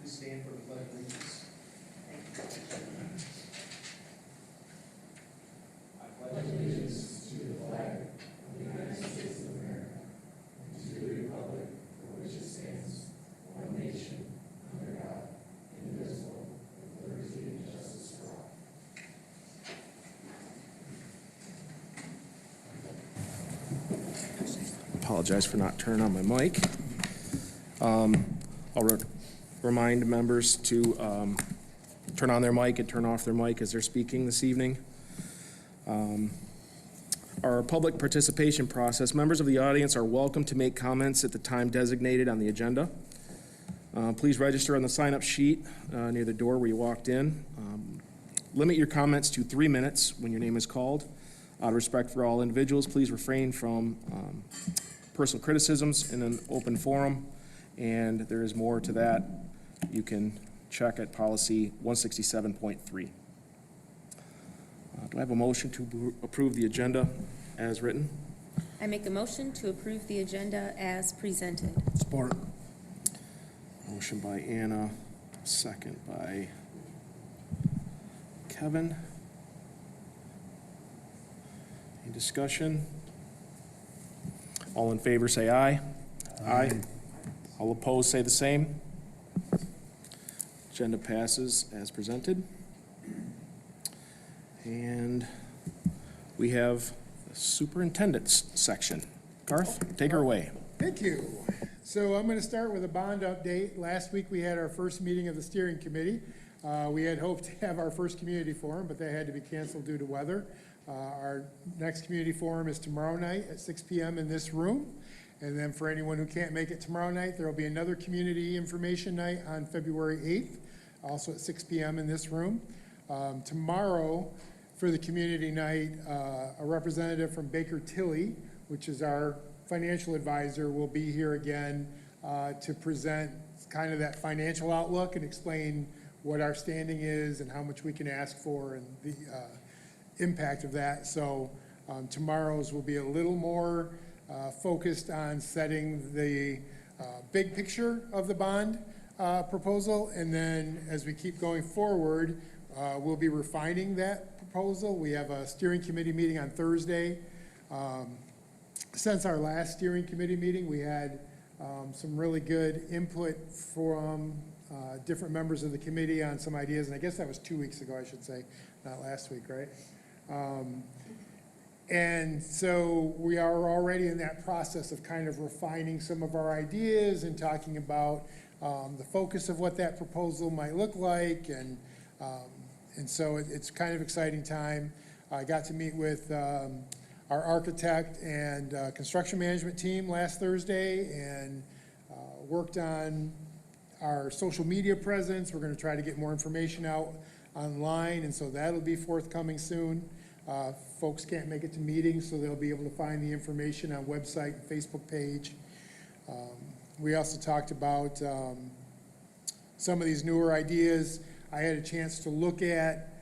Please stand for the pledge of allegiance. I pledge allegiance to the flag of the United States of America and to the republic for which it stands, one nation, under God, indivisible, with liberty and justice for all. Apologize for not turning on my mic. I'll remind members to turn on their mic and turn off their mic as they're speaking this evening. Our public participation process, members of the audience are welcome to make comments at the time designated on the agenda. Please register on the sign-up sheet near the door where you walked in. Limit your comments to 3 minutes when your name is called. Out of respect for all individuals, please refrain from personal criticisms in an open forum, and there is more to that. You can check at policy 167.3. Do I have a motion to approve the agenda as written? I make a motion to approve the agenda as presented. Support. Motion by Anna, second by Kevin. Any discussion? All in favor say aye. Aye. All opposed say the same. Agenda passes as presented. And we have the superintendent's section. Garth, take her away. Thank you. So I'm going to start with a bond update. Last week we had our first meeting of the steering committee. We had hoped to have our first community forum, but that had to be canceled due to weather. Our next community forum is tomorrow night at 6 p.m. in this room. And then for anyone who can't make it tomorrow night, there will be another community information night on February 8th, also at 6 p.m. in this room. Tomorrow, for the community night, a representative from Baker Tilly, which is our financial advisor, will be here again to present kind of that financial outlook and explain what our standing is and how much we can ask for and the impact of that. So tomorrow's will be a little more focused on setting the big picture of the bond proposal, and then as we keep going forward, we'll be refining that proposal. We have a steering committee meeting on Thursday. Since our last steering committee meeting, we had some really good input from different members of the committee on some ideas, and I guess that was 2 weeks ago, I should say, not last week, right? And so we are already in that process of kind of refining some of our ideas and talking about the focus of what that proposal might look like, and so it's kind of exciting time. I got to meet with our architect and construction management team last Thursday and worked on our social media presence. We're going to try to get more information out online, and so that'll be forthcoming soon. Folks can't make it to meetings, so they'll be able to find the information on website and Facebook page. We also talked about some of these newer ideas. I had a chance to look at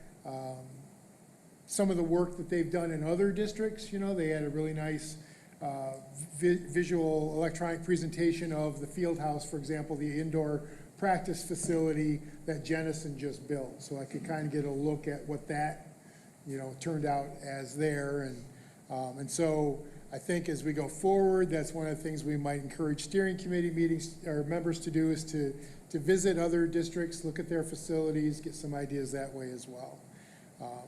some of the work that they've done in other districts. You know, they had a really nice visual electronic presentation of the field house, for example, the indoor practice facility that Jennison just built. So I could kind of get a look at what that, you know, turned out as there. And so I think as we go forward, that's one of the things we might encourage steering committee meetings or members to do, is to visit other districts, look at their facilities, get some ideas that way as well.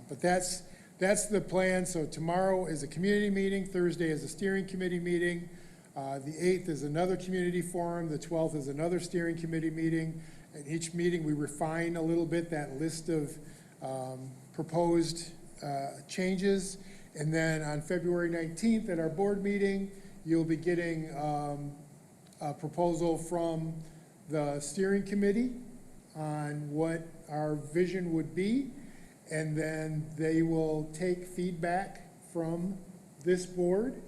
But that's the plan. So tomorrow is a community meeting, Thursday is a steering committee meeting, the 8th is another community forum, the 12th is another steering committee meeting. At each meeting we refine a little bit that list of proposed changes, and then on February 19th at our board meeting, you'll be getting a proposal from the steering committee on what our vision would be, and then they will take feedback from this board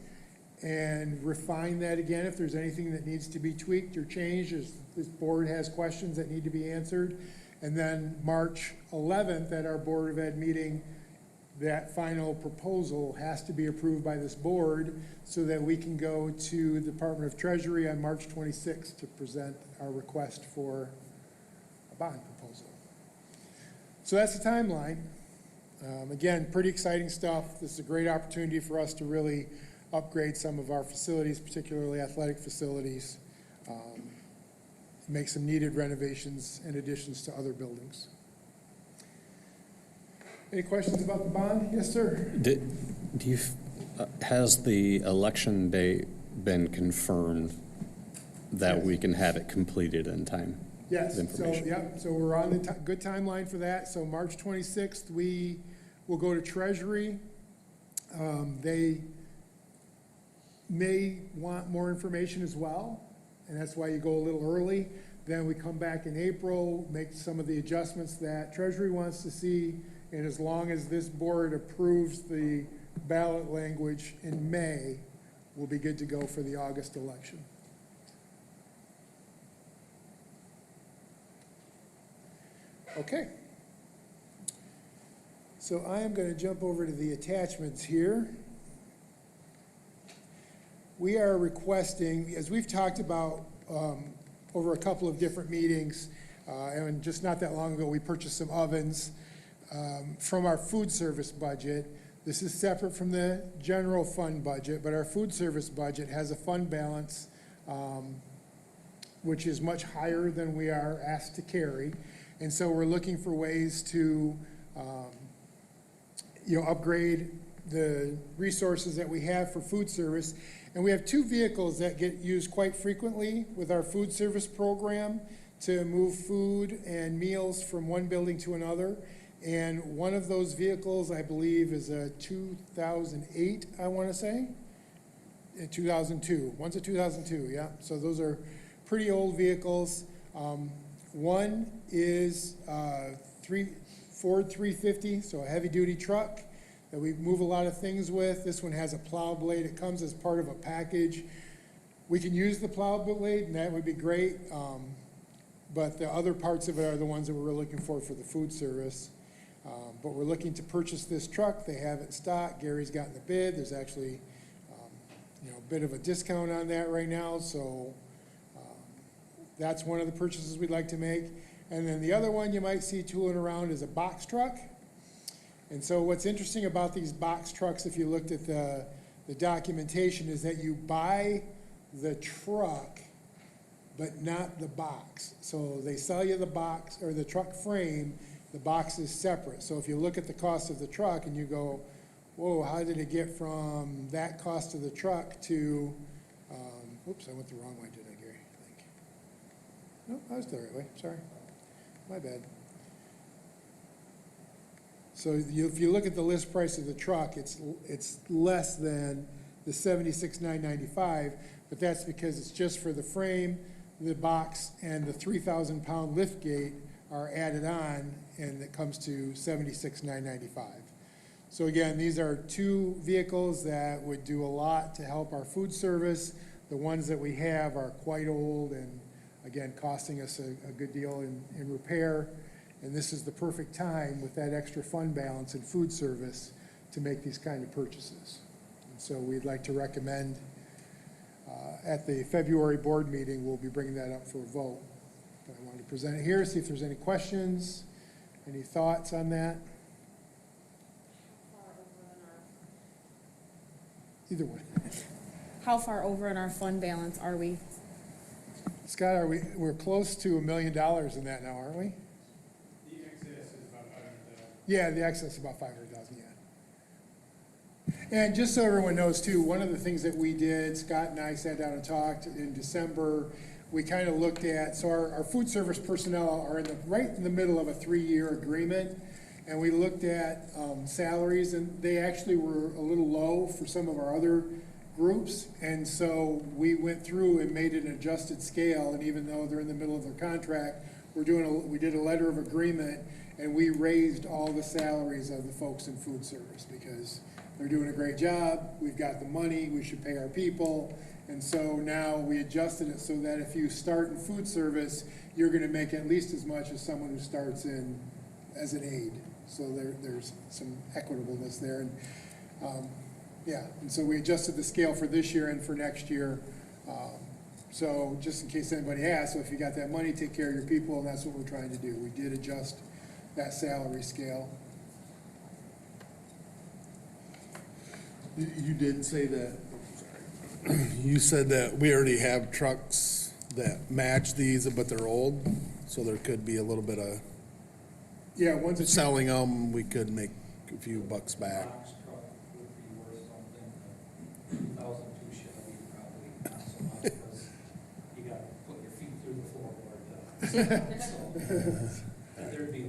and refine that again if there's anything that needs to be tweaked or changed, if this board has questions that need to be answered. And then March 11th at our Board of Ed meeting, that final proposal has to be approved by this board so that we can go to the Department of Treasury on March 26th to present our request for bond proposal. So that's the timeline. Again, pretty exciting stuff. This is a great opportunity for us to really upgrade some of our facilities, particularly athletic facilities, make some needed renovations and additions to other buildings. Any questions about the bond? Yes, sir. Has the election day been confirmed that Yes. we can have it completed in time? Yes, The so, information. yeah, so we're on the good timeline for that. So March 26th, we will go to Treasury. They may want more information as well, and that's why you go a little early. Then we come back in April, make some of the adjustments that Treasury wants to see, and as long as this board approves the ballot language in May, we'll be good to go for the August election. Okay. So I am going to jump over to the attachments here. We are requesting, as we've talked about over a couple of different meetings, and just not that long ago, we purchased some ovens from our food service budget. This is separate from the general fund budget, but our food service budget has a fund balance which is much higher than we are asked to carry. And so we're looking for ways to upgrade the resources that we have for food service. And we have two vehicles that get used quite frequently with our food service program to move food and meals from one building to another. And one of those vehicles, I believe, is a 2008, I want to say. 2002. One's a 2002, yeah. So those are pretty old vehicles. One is Ford 350, so a heavy-duty truck that we move a lot of things with. This one has a plow blade. It comes as part of a package. We can use the plow blade, and that would be great. But the other parts of it are the ones that we're looking for the food service. But we're looking to purchase this truck. They have it in stock. Gary's gotten the bid. There's actually a bit of a discount on that right now. So that's one of the purchases we'd like to make. And then the other one you might see tooling around is a box truck. And so what's interesting about these box trucks, if you looked at the documentation, is that you buy the truck, but not the box. So they sell you the box or the truck frame, the box is separate. So if you look at the cost of the truck and you go, whoa, how did it get from that cost of the truck to, oops, I went the wrong way, did I, Gary? I think. No, I was the right way, sorry. My bad. So if you look at the list price of the truck, it's less than the $76,995, but that's because it's just for the frame, the box, and the 3,000-pound lift gate are added on, and it comes to $76,995. So again, these are two vehicles that would do a lot to help our food service. The ones that we have are quite old and, again, costing us a good deal in repair. And this is the perfect time with that extra fund balance in food service to make these kind of purchases. And so we'd like to recommend at the February board meeting, we'll be bringing that up for a vote. But I wanted to present it here, see if there's any questions, any thoughts on that. Either one. How far over in our fund balance are we? Scott, we're close to $1 million in that now, aren't we? The excess is about 500,000. Yeah, the excess is about 500,000, yeah. And just so everyone knows too, one of the things that we did, Scott and I sat down and talked in December, we kind of looked at, so our food service personnel are right in the middle of a 3-year agreement, and we looked at salaries, and they actually were a little low for some of our other groups, and so we went through and made an adjusted scale, and even though they're in the middle of their contract, we did a letter of agreement, and we raised all the salaries of the folks in food service because they're doing a great job, we've got the money, we should pay our people, and so now we adjusted it so that if you start in food service, you're gonna make at least as much as someone who starts in as an aide. So there's some equitableness there. And yeah, and so we adjusted the scale for this year and for next year. So just in case anybody asks, so if you got that money, take care of your people, and that's what we're trying to do. We did adjust that salary scale. You did say that, you said that we already have trucks that match these, but they're old, so there could be a little bit of, Yeah, once it's, selling them, we could make a few bucks back. Box truck would be worth something, 2002 Chevy probably not so much, because you gotta put your feet through the floorboard. So, there'd be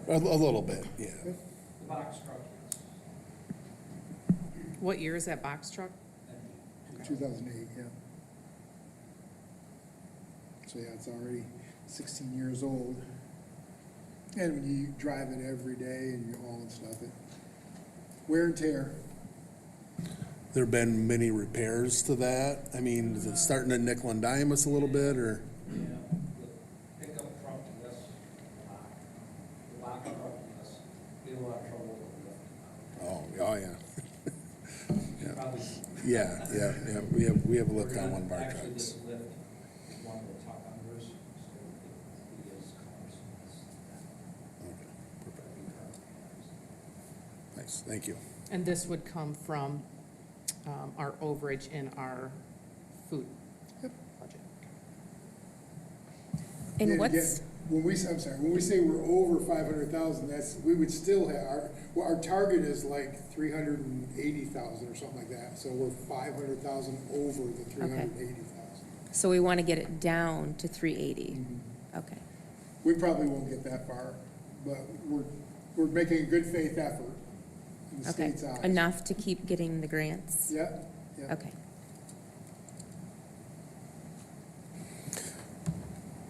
a little, A little bit, yeah. the box truck is, What year is that box truck? 2008, yeah. So yeah, it's already 16 years old. And when you drive it every day and you haul and stuff, it wear and tear. There been many repairs to that? I mean, is it starting to nickel and dime us a little bit, or? yeah, the pickup truck, yes, the box truck, yes, we had a lot of trouble with it. Oh, yeah. Probably. Yeah, we have a lift on one of our Actually, trucks. this lift is one of the top unders, so it is cumbersome. Okay, perfect. Nice, thank you. And this would come from our overage in our food budget. And Yeah, what's, yeah, when we say we're over 500,000, that's, we would still have, our target is like 380,000 or something like that. So we're 500,000 over the 380,000. so we want to get it down to 380? Mm-hmm. Okay, We probably won't get that far, but we're making a good faith effort in the okay. state's eyes. Enough to keep getting the grants? Yeah, yeah. Okay.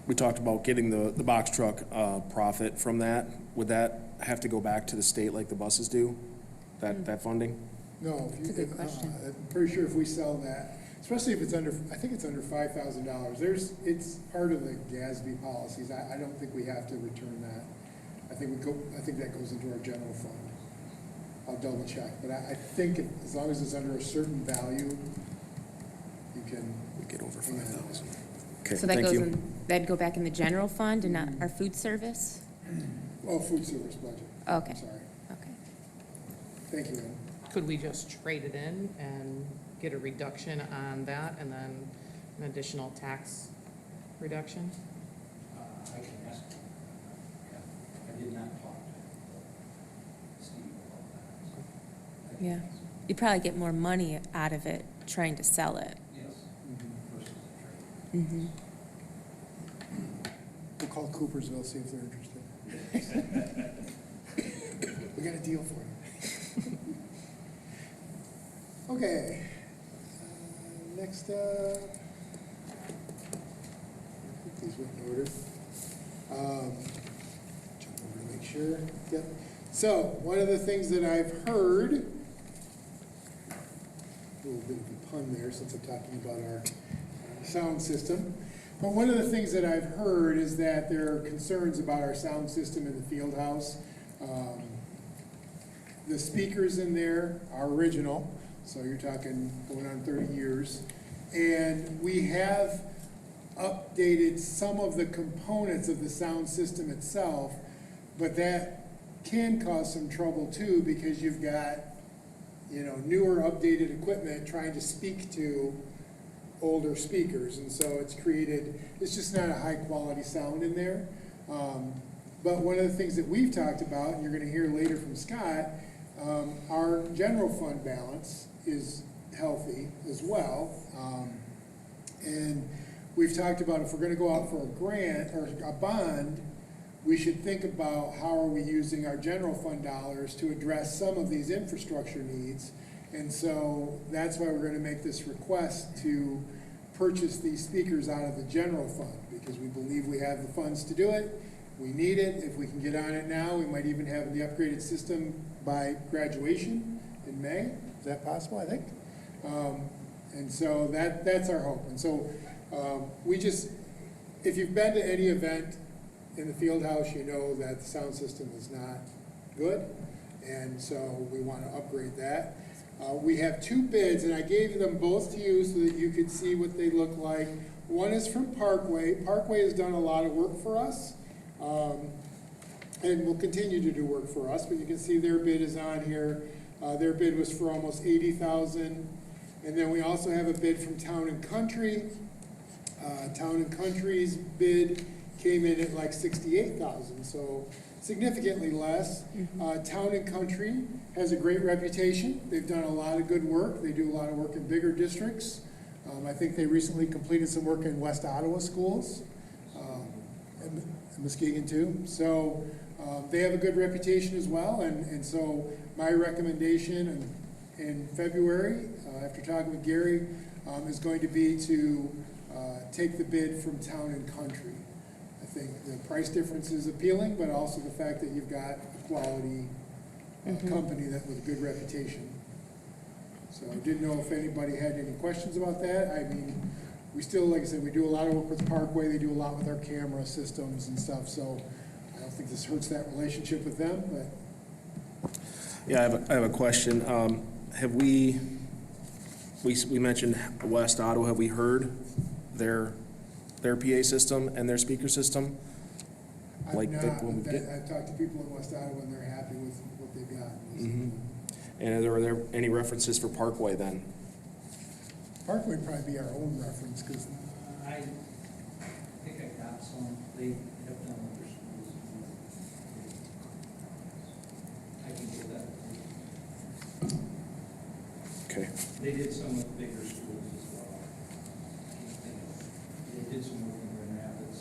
We talked about getting the box truck profit from that. Would that have to go back to the state like the buses do, that funding? No, if you, That's a good question. I'm pretty sure if we sell that, especially if it's under, I think it's under $5,000, it's part of the GASB policies. I don't think we have to return that. I think that goes into our general fund. I'll double check, but I think as long as it's under a certain value, you can. We get over hang on. 5,000. Okay, So that thank goes you. in, that'd go back in the general fund and not our food service? Oh, food service budget. Okay, I'm sorry. okay. Thank you, Lynn. Could we just trade it in and get a reduction on that and then an additional tax reduction? I can ask, I did not talk to Steve about that. So I can Yeah. ask. You'd probably get more money out of it trying to sell it. Yes, versus the trade. Mm-hmm. We'll call Coopersville, see if they're interested. We got a deal for you. Okay. Next up. I think these were in order. Jump over to make sure. Yep. So, one of the things that I've heard, a little bit of a pun there since I'm talking about our sound system. But one of the things that I've heard is that there are concerns about our sound system in the field house. The speakers in there are original, so you're talking going on 30 years. And we have updated some of the components of the sound system itself, but that can cause some trouble too, because you've got, newer updated equipment trying to speak to older speakers, and so it's just not a high quality sound in there. But one of the things that we've talked about, and you're gonna hear later from Scott, our general fund balance is healthy as well. And we've talked about if we're gonna go out for a grant or a bond, we should think about how are we using our general fund dollars to address some of these infrastructure needs. And so that's why we're gonna make this request to purchase these speakers out of the general fund, because we believe we have the funds to do it. We need it. If we can get on it now, we might even have the upgraded system by graduation in May. Is that possible, I think? And so that's our hope. And so if you've been to any event in the field house, you know that the sound system is not good. And so we want to upgrade that. We have two bids, and I gave them both to you so that you could see what they look like. One is from Parkway. Parkway has done a lot of work for us, and will continue to do work for us, but you can see their bid is on here. Their bid was for almost $80,000. And then we also have a bid from Town and Country. Town and Country's bid came in at like $68,000, so significantly less. Town and Country has a great reputation. They've done a lot of good work. They do a lot of work in bigger districts. I think they recently completed some work in West Ottawa schools, and Muskegon too. So they have a good reputation as well, and so my recommendation in February, after talking with Gary, is going to be to take the bid from Town and Country. I think the price difference is appealing, but also the fact that you've got a quality company that with a good reputation. So I didn't know if anybody had any questions about that. I mean, we still, like I said, we do a lot of work with Parkway. They do a lot with our camera systems and stuff, so I don't think this hurts that relationship with them, but. Yeah, I have a question. Have we mentioned West Ottawa, have we heard their PA system and their speaker system? Like I've the- not, when we but get- I've talked to people in West Ottawa and they're happy with what they've got. And are there any references for Parkway then? Parkway would probably be our own reference, because I think I got some, they have done other schools. I can get that. Okay. They did some with bigger schools as well. They did some work in Grand Rapids.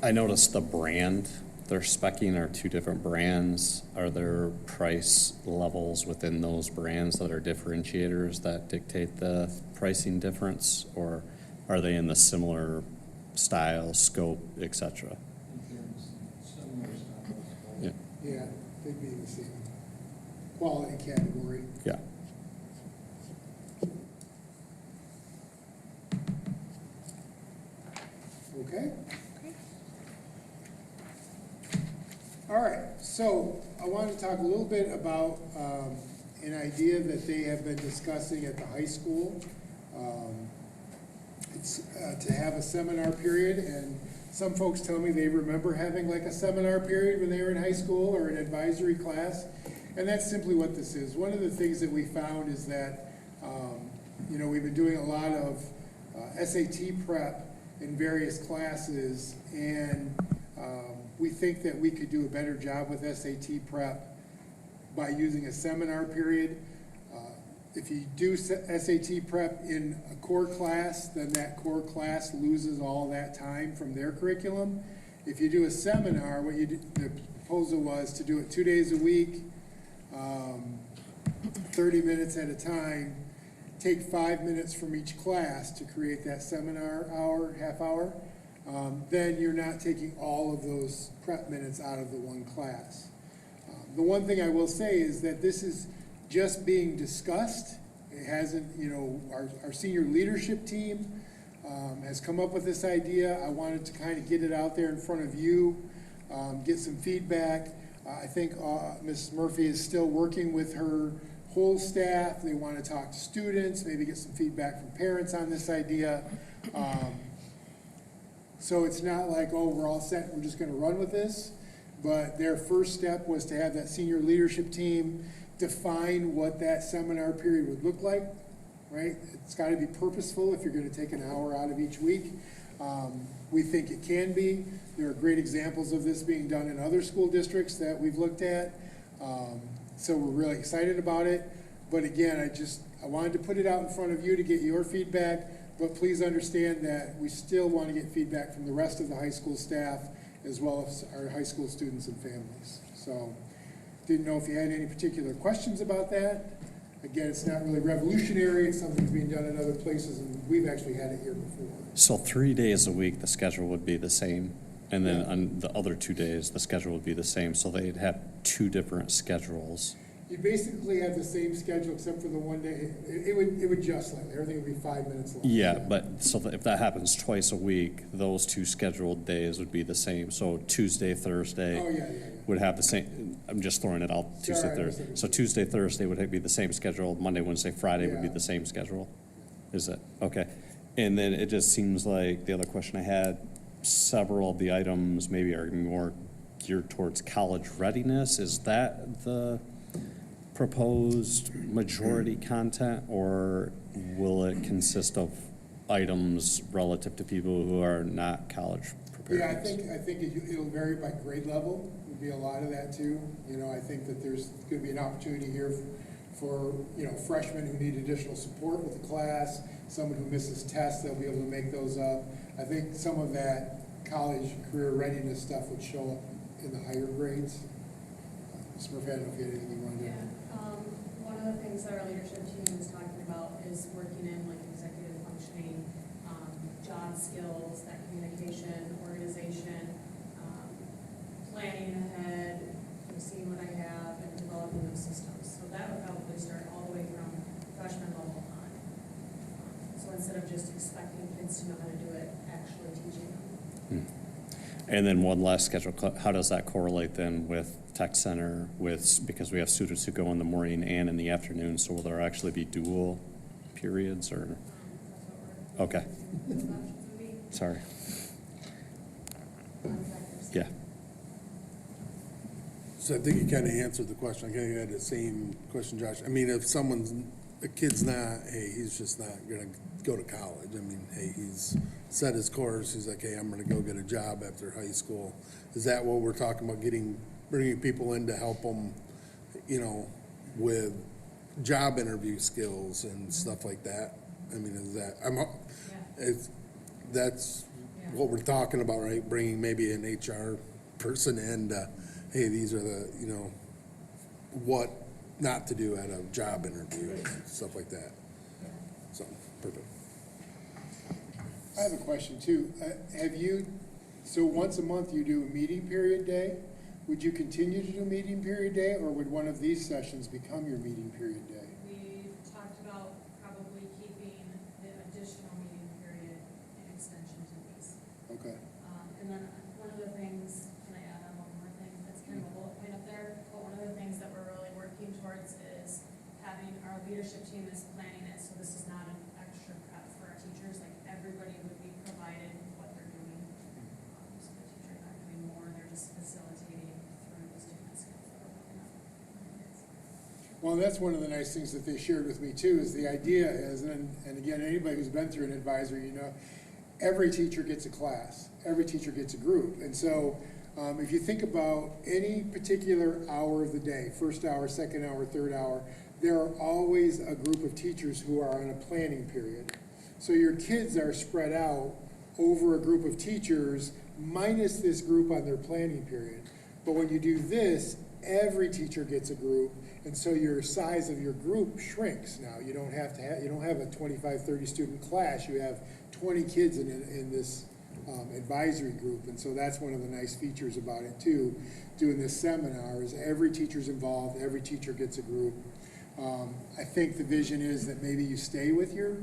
I noticed the brand they're speccing are two different brands. Are there price levels within those brands that are differentiators that dictate the pricing difference? Or are they in the similar style, scope, et cetera? Similar stuff. Yeah. yeah, they'd be in the same quality category. Yeah. Okay? All right, so I want to talk a little bit about an idea that they have been discussing at the high school. It's to have a seminar period, and some folks tell me they remember having like a seminar period when they were in high school or an advisory class, and that's simply what this is. One of the things that we found is that, we've been doing a lot of SAT prep in various classes, and we think that we could do a better job with SAT prep by using a seminar period. If you do SAT prep in a core class, then that core class loses all that time from their curriculum. If you do a seminar, the proposal was to do it 2 days a week, 30 minutes at a time, take 5 minutes from each class to create that seminar hour, half hour. Then you're not taking all of those prep minutes out of the one class. The one thing I will say is that this is just being discussed. It hasn't, our senior leadership team has come up with this idea. I wanted to kind of get it out there in front of you, get some feedback. I think Ms. Murphy is still working with her whole staff. They want to talk to students, maybe get some feedback from parents on this idea. So it's not like, oh, we're all set, we're just going to run with this. But their first step was to have that senior leadership team define what that seminar period would look like, right? It's got to be purposeful if you're going to take an hour out of each week. We think it can be. There are great examples of this being done in other school districts that we've looked at. So we're really excited about it. But again, I wanted to put it out in front of you to get your feedback, but please understand that we still want to get feedback from the rest of the high school staff as well as our high school students and families. So didn't know if you had any particular questions about that. Again, it's not really revolutionary. It's something that's being done in other places, and we've actually had it here before. So 3 days a week, the schedule would be the same. And then on the other 2 days, the schedule would be the same. So they'd have two different schedules. You basically have the same schedule except for the one day, it would just like, everything would be 5 minutes long. Yeah, but so if that happens twice a week, those two scheduled days would be the same. So Tuesday, Thursday Oh, yeah. would have the same, I'm just throwing it out, Tuesday, Sorry, I Thursday. misunderstood. So Tuesday, Thursday would be the same schedule, Monday, Wednesday, Friday would be Yeah. the same schedule? Is it? Okay. And then it just seems like the other question I had, several of the items maybe are more geared towards college readiness. Is that the proposed majority content, or will it consist of items relative to people who are not college prepared? Yeah, I think it'll vary by grade level, would be a lot of that too. You know, I think that there's gonna be an opportunity here for, you know, freshmen who need additional support with the class, someone who misses tests, they'll be able to make those up. I think some of that college career readiness stuff would show up in the higher grades. Ms. Murphy, I don't know if you had anything you wanted to. One of the things that our leadership team is talking about is working in like executive functioning, job skills, that communication, organization, planning ahead, seeing what I have, and developing those systems. So that would probably start all the way from freshman level on. So instead of just expecting kids to know how to do it, actually teaching them. And then one last schedule, how does that correlate then with tech center because we have students who go in the morning and in the afternoon, so will there actually be dual periods or? Okay. Sorry. Yeah. So I think you kind of answered the question. I kind of had the same question, Josh. I mean, if a kid's not, hey, he's just not gonna go to college. I mean, hey, he's set his course. He's like, hey, I'm gonna go get a job after high school. Is that what we're talking about, bringing people in to help them, you know, with job interview skills and stuff like that? I mean, is that, that's what we're talking about, right? Bringing maybe an HR person in to, hey, these are the, you know, what not to do at a job interview and stuff like that. So, perfect. I have a question too. So once a month you do a meeting period day? Would you continue to do meeting period day, or would one of these sessions become your meeting period day? We talked about probably keeping the additional meeting period in extension to these. Okay. And then one of the things, can I add on one more thing? That's kind of a bullet point up there, but one of the things that we're really working towards is having our leadership team is planning it, so this is not an extra prep for our teachers, like everybody would be provided what they're doing. So the teacher's not doing more, they're just facilitating through the student skills that we're picking up. Well, that's one of the nice things that they shared with me too, is the idea is, and again, anybody who's been through an advisory, you know, every teacher gets a class, every teacher gets a group. And so if you think about any particular hour of the day, first hour, second hour, third hour, there are always a group of teachers who are on a planning period. So your kids are spread out over a group of teachers minus this group on their planning period. But when you do this, every teacher gets a group, and so your size of your group shrinks now. You don't have a 25, 30 student class, you have 20 kids in this advisory group, and so that's one of the nice features about it too. Doing this seminar is every teacher's involved, every teacher gets a group. I think the vision is that maybe you stay with your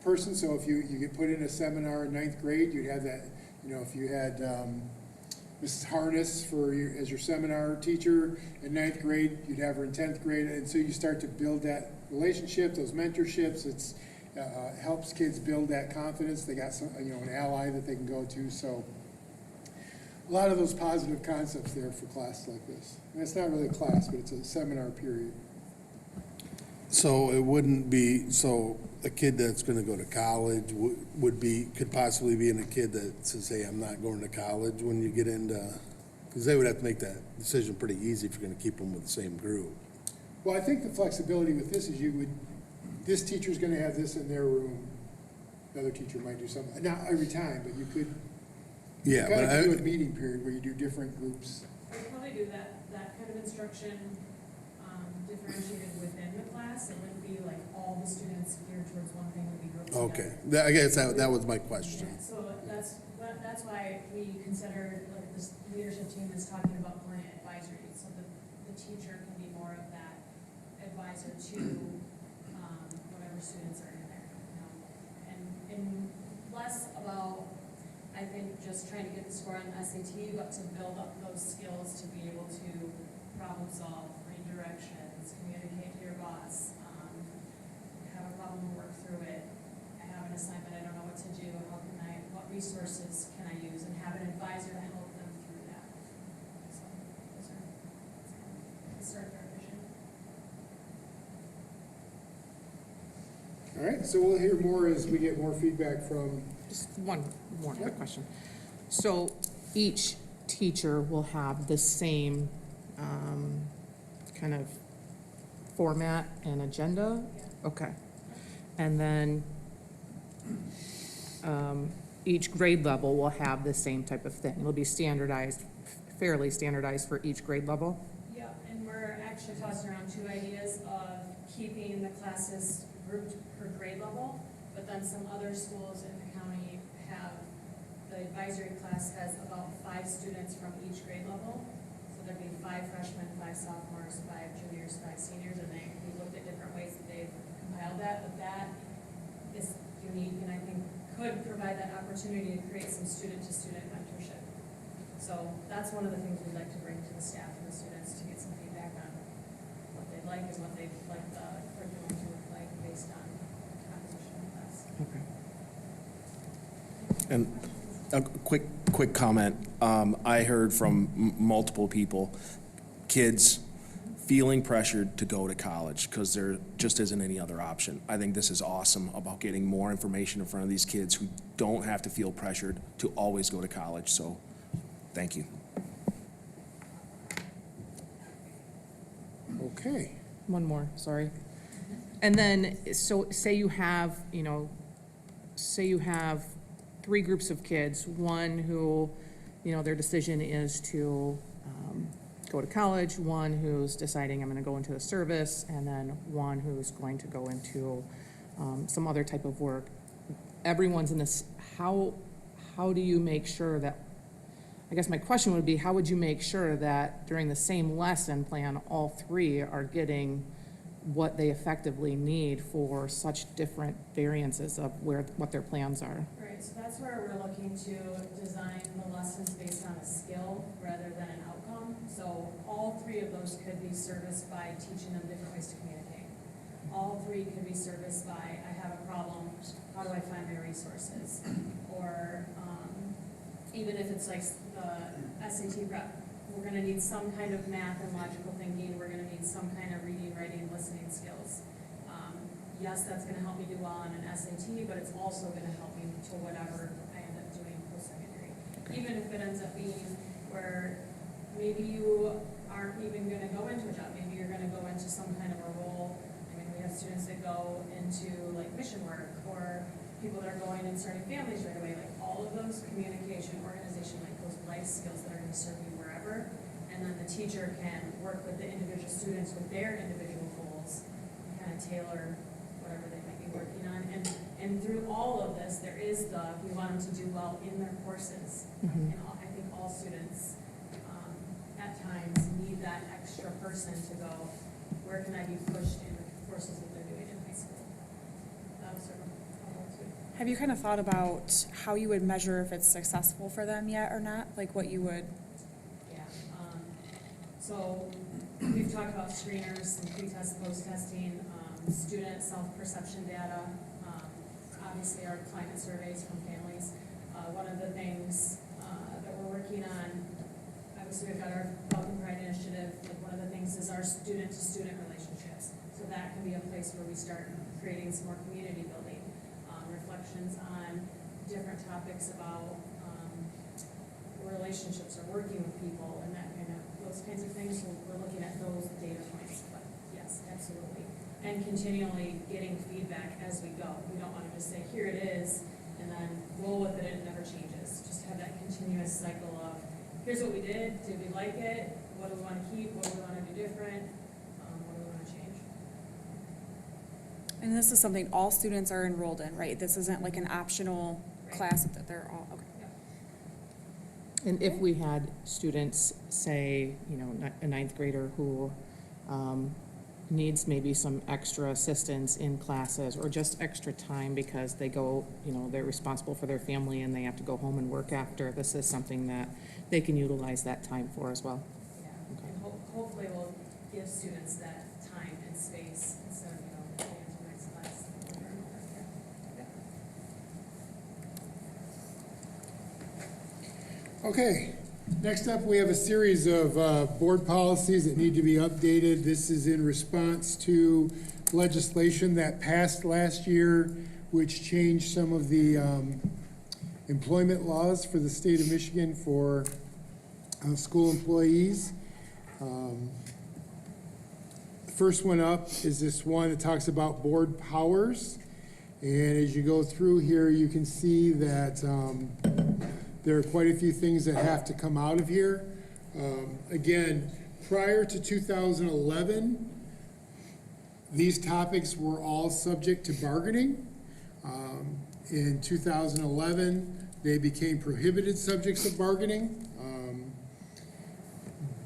person, so if you get put in a seminar in 9th grade, you'd have that, you know, if you had Mrs. Harness as your seminar teacher in 9th grade, you'd have her in 10th grade, and so you start to build that relationship, those mentorships. It's helps kids build that confidence. They got an ally that they can go to. So a lot of those positive concepts there for classes like this. And it's not really a class, but it's a seminar period. So it wouldn't be, so a kid that's gonna go to college could possibly be in a kid that says, hey, I'm not going to college when you get into, because they would have to make that decision pretty easy if you're gonna keep them with the same group. Well, I think the flexibility with this is this teacher's gonna have this in their room. Another teacher might do something, not every time, but you could. Yeah, You but kind of do a meeting period where you do different groups. We'll probably do that kind of instruction differentiated within the class. It wouldn't be like all the students geared towards one thing, would be grouped together. Okay, I guess that was my question. Yeah, so that's why we considered, like, this leadership team is talking about client advisory, so the teacher can be more of that advisor to, whatever students are in there. And less about, I think, just trying to get the score on the SAT, but to build up those skills to be able to problem solve, read directions, communicate to your boss, have a problem, work through it. I have an assignment, I don't know what to do, what resources can I use, and have an advisor to help them through that. So, those are, that's kind of the start of our vision. All right, so we'll hear more as we get more feedback from, Just one more quick question. So each teacher will have the same kind of format and agenda? Okay. And then each grade level will have the same type of thing. It'll be standardized, fairly standardized for each grade level? Yeah, and we're actually tossing around two ideas of keeping the classes grouped per grade level, but then some other schools in the county have, the advisory class has about 5 students from each grade level. So there'd be 5 freshmen, 5 sophomores, 5 juniors, 5 seniors, and we looked at different ways that they've compiled that, but that is unique and I think could provide that opportunity to create some student-to-student mentorship. So that's one of the things we'd like to bring to the staff and the students to get some feedback on what they'd like and what they'd like the curriculum to look like based on composition of class. Okay. And a quick comment. I heard from multiple people, kids feeling pressured to go to college because there just isn't any other option. I think this is awesome about getting more information in front of these kids who don't have to feel pressured to always go to college. So, thank you. okay. One more, sorry. And then, so say you have, say you have 3 groups of kids, one who, their decision is to go to college, one who's deciding I'm gonna go into the service, and then one who's going to go into some other type of work. Everyone's in this, how do you make sure that, I guess my question would be, how would you make sure that during the same lesson plan, all 3 are getting what they effectively need for such different variances of what their plans are? Right, so that's where we're looking to design the lessons based on a skill rather than an outcome. So all 3 of those could be serviced by teaching them different ways to communicate. All 3 could be serviced by, I have a problem, how do I find my resources? Or even if it's like the SAT prep, we're gonna need some kind of math and logical thinking, we're gonna need some kind of reading, writing, listening skills. Yes, that's gonna help me do well on an SAT, but it's also gonna help me to whatever I end up doing post-secondary. Even if it ends up being where maybe you aren't even gonna go into a job, maybe you're gonna go into some kind of a role. I mean, we have students that go into like mission work, or people that are going and starting families right away, like all of those communication, organization, like those life skills that are gonna serve you wherever. And then the teacher can work with the individual students with their individual goals, and kind of tailor whatever they might be working on. And through all of this, there is we want them to do well in their courses. And I think all students at times need that extra person to go, where can I be pushed in the courses that they're doing in high school? That was sort of a goal too. Have you kind of thought about how you would measure if it's successful for them yet or not? Like what you would? Yeah, so we've talked about screeners and pre-test, post-testing, student self-perception data, obviously our climate surveys from families. One of the things that we're working on, obviously we've got our Falcon Pride initiative, like one of the things is our student-to-student relationships. So that can be a place where we start creating some more community building, reflections on different topics about relationships or working with people and that kind of, those kinds of things. So we're looking at those data points, but yes, absolutely. And continually getting feedback as we go. We don't want to just say, here it is, and then roll with it and it never changes. Just have that continuous cycle of, here's what we did we like it, what do we want to keep, what do we want to do different, what do we want to change. And this is something all students are enrolled in, right? This isn't like an optional class that they're all, okay. And if we had students, say, a 9th grader who needs maybe some extra assistance in classes or just extra time because they go, they're responsible for their family and they have to go home and work after, this is something that they can utilize that time for as well. Yeah, and hopefully we'll give students that time and space instead of, waiting until next class. Okay, next up, we have a series of board policies that need to be updated. This is in response to legislation that passed last year, which changed some of the employment laws for the state of Michigan for school employees. The first one up is this one that talks about board powers. And as you go through here, you can see that there are quite a few things that have to come out of here. Again, prior to 2011, these topics were all subject to bargaining. In 2011, they became prohibited subjects of bargaining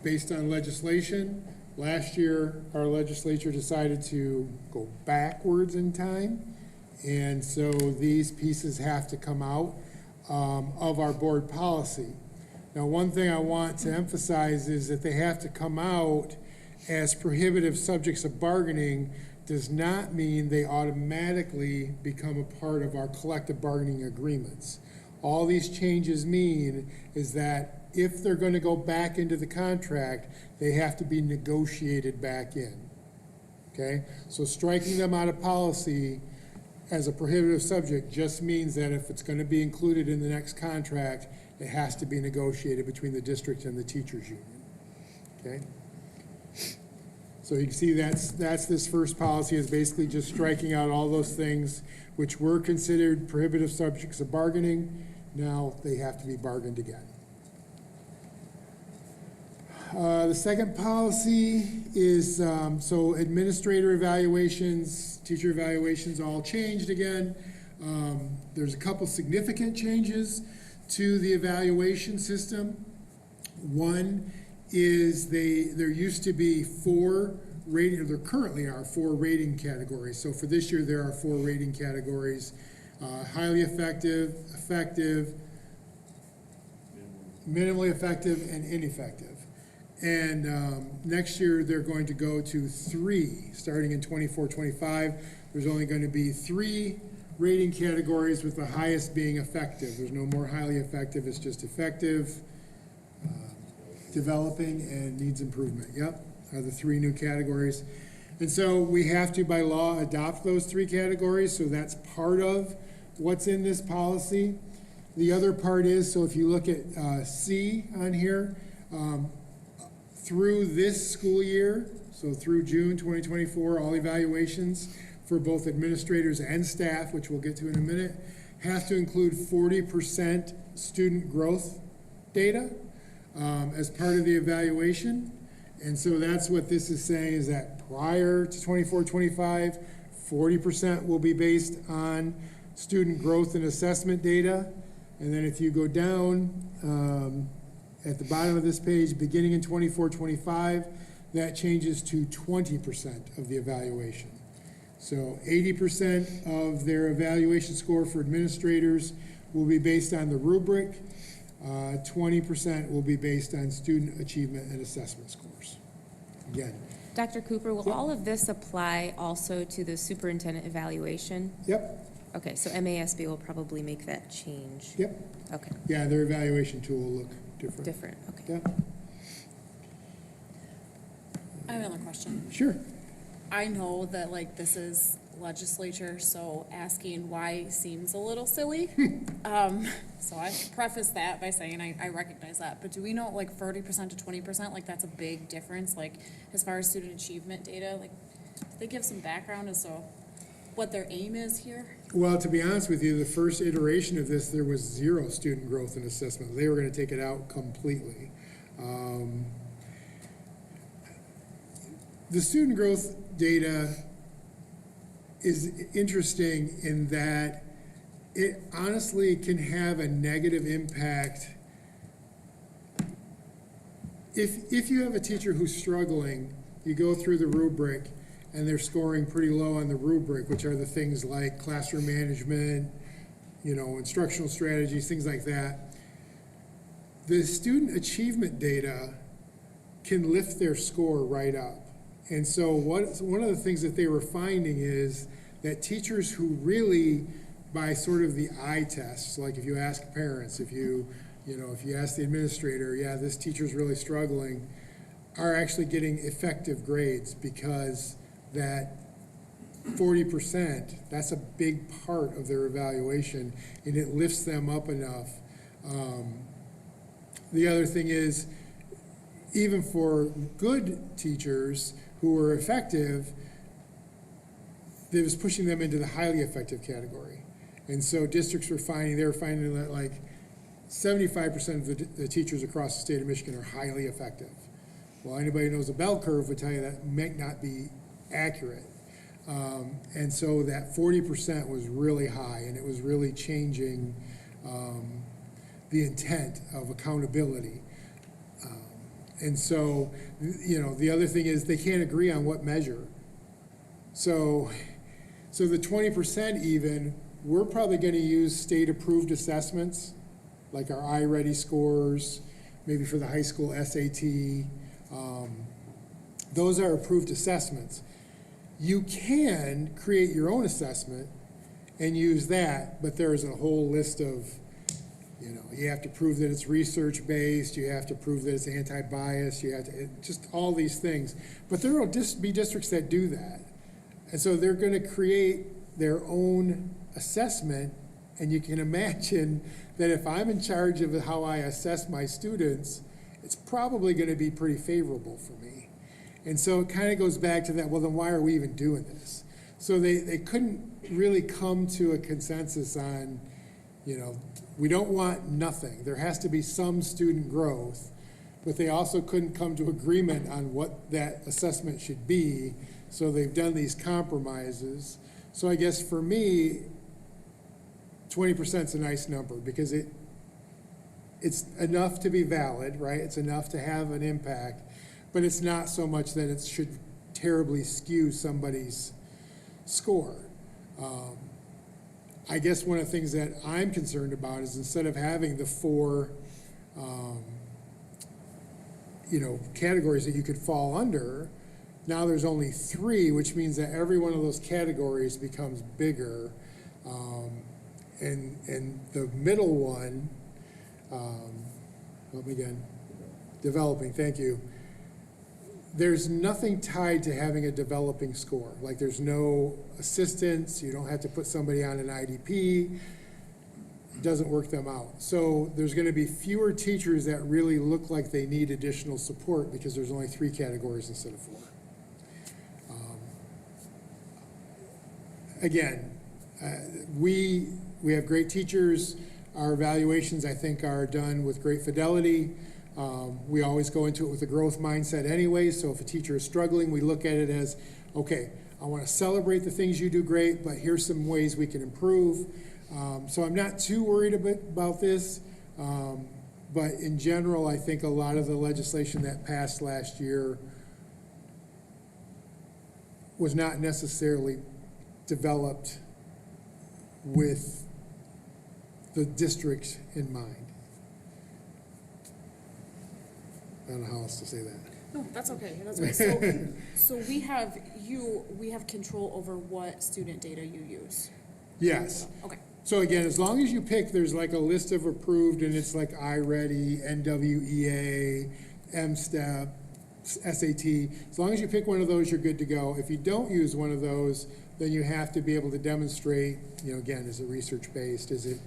based on legislation. Last year, our legislature decided to go backwards in time, and so these pieces have to come out of our board policy. Now, one thing I want to emphasize is that they have to come out as prohibitive subjects of bargaining does not mean they automatically become a part of our collective bargaining agreements. All these changes mean is that if they're going to go back into the contract, they have to be negotiated back in. Okay? So striking them out of policy as a prohibitive subject just means that if it's going to be included in the next contract, it has to be negotiated between the district and the teachers union. Okay? So you can see that's this first policy is basically just striking out all those things which were considered prohibitive subjects of bargaining. Now they have to be bargained again. The second policy is, so administrator evaluations, teacher evaluations all changed again. There's a couple significant changes to the evaluation system. One is there used to be there currently are 4 rating categories. So for this year, there are 4 rating categories: highly effective, effective, minimally effective, and ineffective. And next year, they're going to go to 3, starting in 24-25. There's only going to be 3 rating categories, with the highest being effective. There's no more highly effective, it's just effective, developing, and needs improvement. Yep, are the 3 new categories. And so we have to, by law, adopt those 3 categories, so that's part of what's in this policy. The other part is, so if you look at C on here, through this school year, so through June 2024, all evaluations for both administrators and staff, which we'll get to in a minute, have to include 40% student growth data as part of the evaluation. And so that's what this is saying, is that prior to 24-25, 40% will be based on student growth and assessment data. And then if you go down, at the bottom of this page, beginning in 24-25, that changes to 20% of the evaluation. So 80% of their evaluation score for administrators will be based on the rubric. 20% will be based on student achievement and assessment scores. Again. Dr. Cooper, will all of this apply also to the superintendent evaluation? Yep. Okay, so MASB will probably make that change. Yep. Okay, Yeah, their evaluation tool will look different. different, okay. Yep. I have another question. Sure. I know that this is legislature, so asking why seems a little silly. So I preface that by saying I recognize that, but do we know 30% to 20%, that's a big difference, as far as student achievement data, do they give some background as to what their aim is here? Well, to be honest with you, the first iteration of this, there was 0 student growth and assessment. They were going to take it out completely. The student growth data is interesting in that it honestly can have a negative impact. If you have a teacher who's struggling, you go through the rubric, and they're scoring pretty low on the rubric, which are the things like classroom management, instructional strategies, things like that. The student achievement data can lift their score right up. And so one of the things that they were finding is that teachers who really, by sort of the eye tests, like if you ask parents, if you ask the administrator, yeah, this teacher's really struggling, are actually getting effective grades, because that 40%, that's a big part of their evaluation, and it lifts them up enough. The other thing is, even for good teachers who were effective, it was pushing them into the highly effective category. And so districts were finding that like 75% of the teachers across the state of Michigan are highly effective. Well, anybody who knows a bell curve would tell you that might not be accurate. And so that 40% was really high, and it was really changing the intent of accountability. And so, the other thing is they can't agree on what measure. So the 20% even, we're probably going to use state-approved assessments, like our iReady scores, maybe for the high school SAT. Those are approved assessments. You can create your own assessment and use that, but there's a whole list of, you have to prove that it's research-based, you have to prove that it's anti-bias, you have to, just all these things. But there will just be districts that do that. And so they're going to create their own assessment, and you can imagine that if I'm in charge of how I assess my students, it's probably going to be pretty favorable for me. And so it kind of goes back to that, well, then why are we even doing this? So they couldn't really come to a consensus on, we don't want nothing. There has to be some student growth, but they also couldn't come to agreement on what that assessment should be, so they've done these compromises. So I guess for me, 20% is a nice number, because it's enough to be valid, right? It's enough to have an impact, but it's not so much that it should terribly skew somebody's score. I guess one of the things that I'm concerned about is, instead of having the 4 categories that you could fall under, now there's only 3, which means that every one of those categories becomes bigger. And the middle one, help me again, developing, thank you. There's nothing tied to having a developing score. Like, there's no assistance, you don't have to put somebody on an IDP, it doesn't work them out. So there's gonna be fewer teachers that really look like they need additional support, because there's only 3 categories instead of 4. Again, we have great teachers. Our evaluations, I think, are done with great fidelity. We always go into it with a growth mindset anyway, so if a teacher is struggling, we look at it as, okay, I want to celebrate the things you do great, but here's some ways we can improve. So I'm not too worried about this, but in general, I think a lot of the legislation that passed last year was not necessarily developed with the district in mind. I don't know how else to say that. No, that's okay, that's okay. So we have control over what student data you use? Yes. Okay. So again, as long as you pick, there's like a list of approved, and it's like iReady, NWEA, MSTEP, SAT. As long as you pick one of those, you're good to go. If you don't use one of those, then you have to be able to demonstrate, again, is it research-based, is it,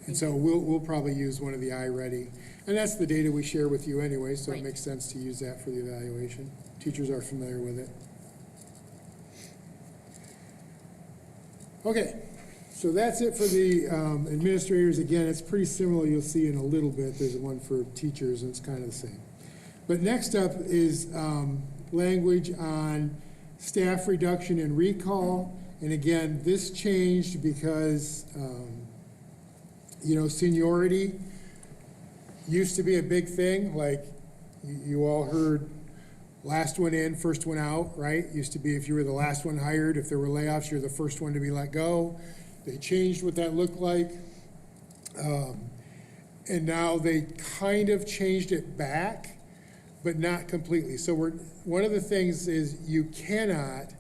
and so we'll probably use one of the iReady. And that's the data we share with you anyway, so Right. It makes sense to use that for the evaluation. Teachers are familiar with it. Okay, so that's it for the administrators. Again, it's pretty similar. You'll see in a little bit. There's one for teachers, and it's kind of the same. But next up is language on staff reduction and recall. And again, this changed because, seniority used to be a big thing. Like, you all heard last one in, first one out, right? Used to be if you were the last one hired, if there were layoffs, you're the first one to be let go. They changed what that looked like. And now they kind of changed it back, but not completely. So one of the things is you cannot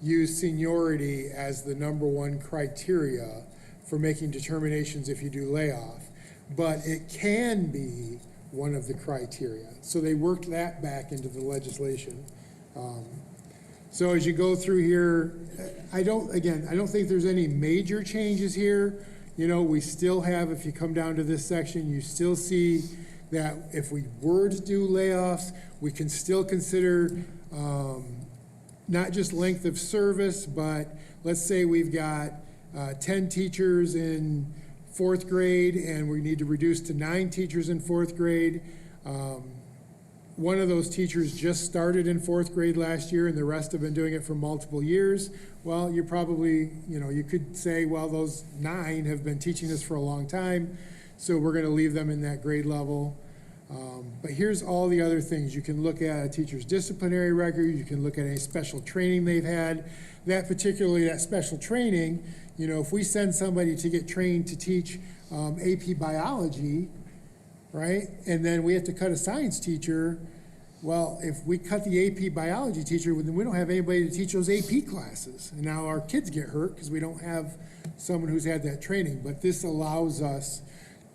use seniority as the number one criteria for making determinations if you do layoff, but it can be one of the criteria. So they worked that back into the legislation. So as you go through here, I don't think there's any major changes here. You know, we still have, if you come down to this section, you still see that if we were to do layoffs, we can still consider not just length of service, but let's say we've got 10 teachers in fourth grade and we need to reduce to 9 teachers in fourth grade. One of those teachers just started in fourth grade last year and the rest have been doing it for multiple years. Well, you're probably, you could say, well, those 9 have been teaching this for a long time, so we're gonna leave them in that grade level. But here's all the other things. You can look at a teacher's disciplinary record, you can look at any special training they've had. That special training, if we send somebody to get trained to teach AP biology, right? And then we have to cut a science teacher. Well, if we cut the AP biology teacher, then we don't have anybody to teach those AP classes. And now our kids get hurt because we don't have someone who's had that training. But this allows us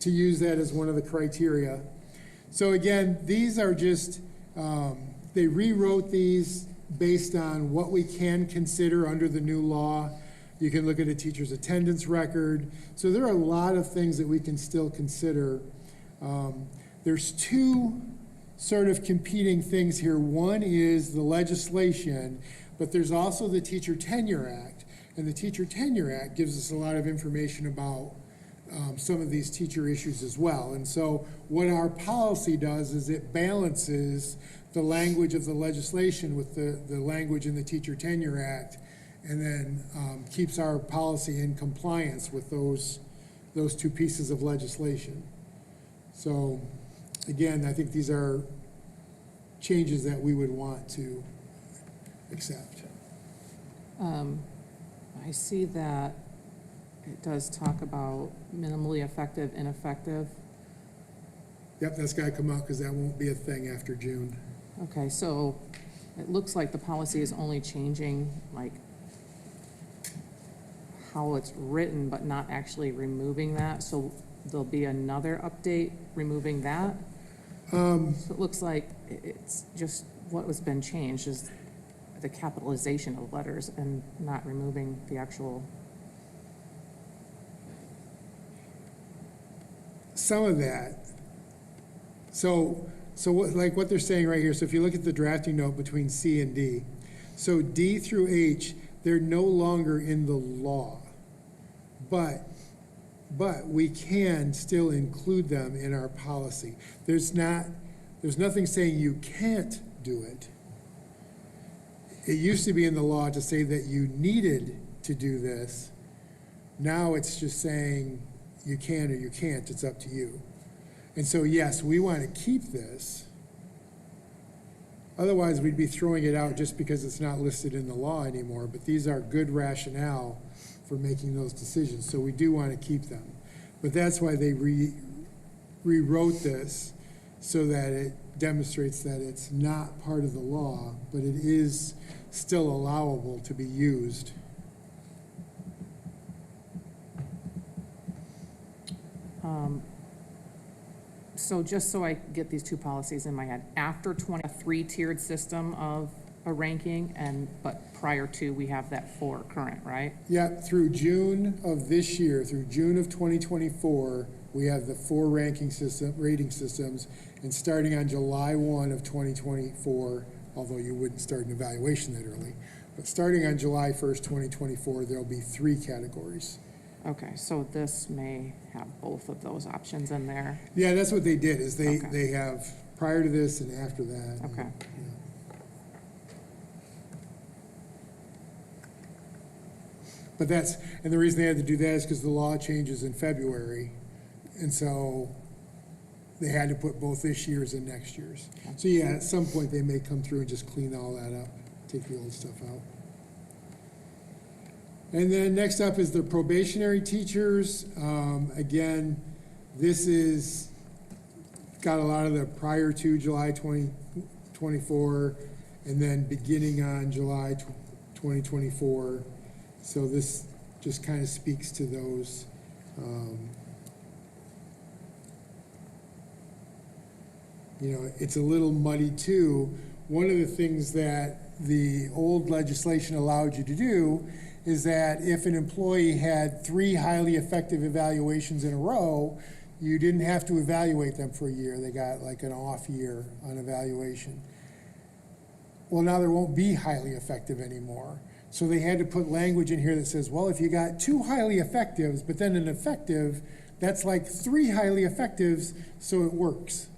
to use that as one of the criteria. So again, these are just, they rewrote these based on what we can consider under the new law. You can look at a teacher's attendance record. So there are a lot of things that we can still consider. There's 2 sort of competing things here. One is the legislation, but there's also the Teacher Tenure Act. And the Teacher Tenure Act gives us a lot of information about some of these teacher issues as well. And so what our policy does is it balances the language of the legislation with the language in the Teacher Tenure Act, and then keeps our policy in compliance with those 2 pieces of legislation. So again, I think these are changes that we would want to accept. I see that it does talk about minimally effective, ineffective. Yep, that's got to come out because that won't be a thing after June. Okay, so it looks like the policy is only changing like how it's written, but not actually removing that. So there'll be another update removing that. So it looks like it's just what was been changed is the capitalization of letters and not removing the actual. Some of that. So what they're saying right here, so if you look at the drafting note between C and D, so D through H, they're no longer in the law, but we can still include them in our policy. There's nothing saying you can't do it. It used to be in the law to say that you needed to do this. Now it's just saying you can or you can't, it's up to you. And so yes, we want to keep this. Otherwise, we'd be throwing it out just because it's not listed in the law anymore, but these are good rationale for making those decisions, so we do want to keep them. But that's why they rewrote this, so that it demonstrates that it's not part of the law, but it is still allowable to be used. So just so I get these 2 policies in my head, after 20, a 3-tiered system of a ranking, but prior to, we have that 4 current, right? Yeah, through June of this year, through June of 2024, we have the 4 rating systems, and starting on July 1 of 2024, although you wouldn't start an evaluation that early, but starting on July 1st, 2024, there'll be 3 categories. Okay, so this may have both of those options in there. Yeah, that's what they did, is Okay. they have prior to this and after that. Okay. But and the reason they had to do that is because the law changes in February. And so they had to put both this year's and next year's. So yeah, at some point, they may come through and just clean all that up, take the old stuff out. And then next up is the probationary teachers. Again, this is, got a lot of the prior to July 2024, and then beginning on July 2024. So this just kind of speaks to those. You know, it's a little muddy too. One of the things that the old legislation allowed you to do is that if an employee had 3 highly effective evaluations in a row, you didn't have to evaluate them for a year. They got like an off year on evaluation. Well, now there won't be highly effective anymore. So they had to put language in here that says, well, if you got 2 highly effectives, but then an effective, that's like 3 highly effectives, so it works.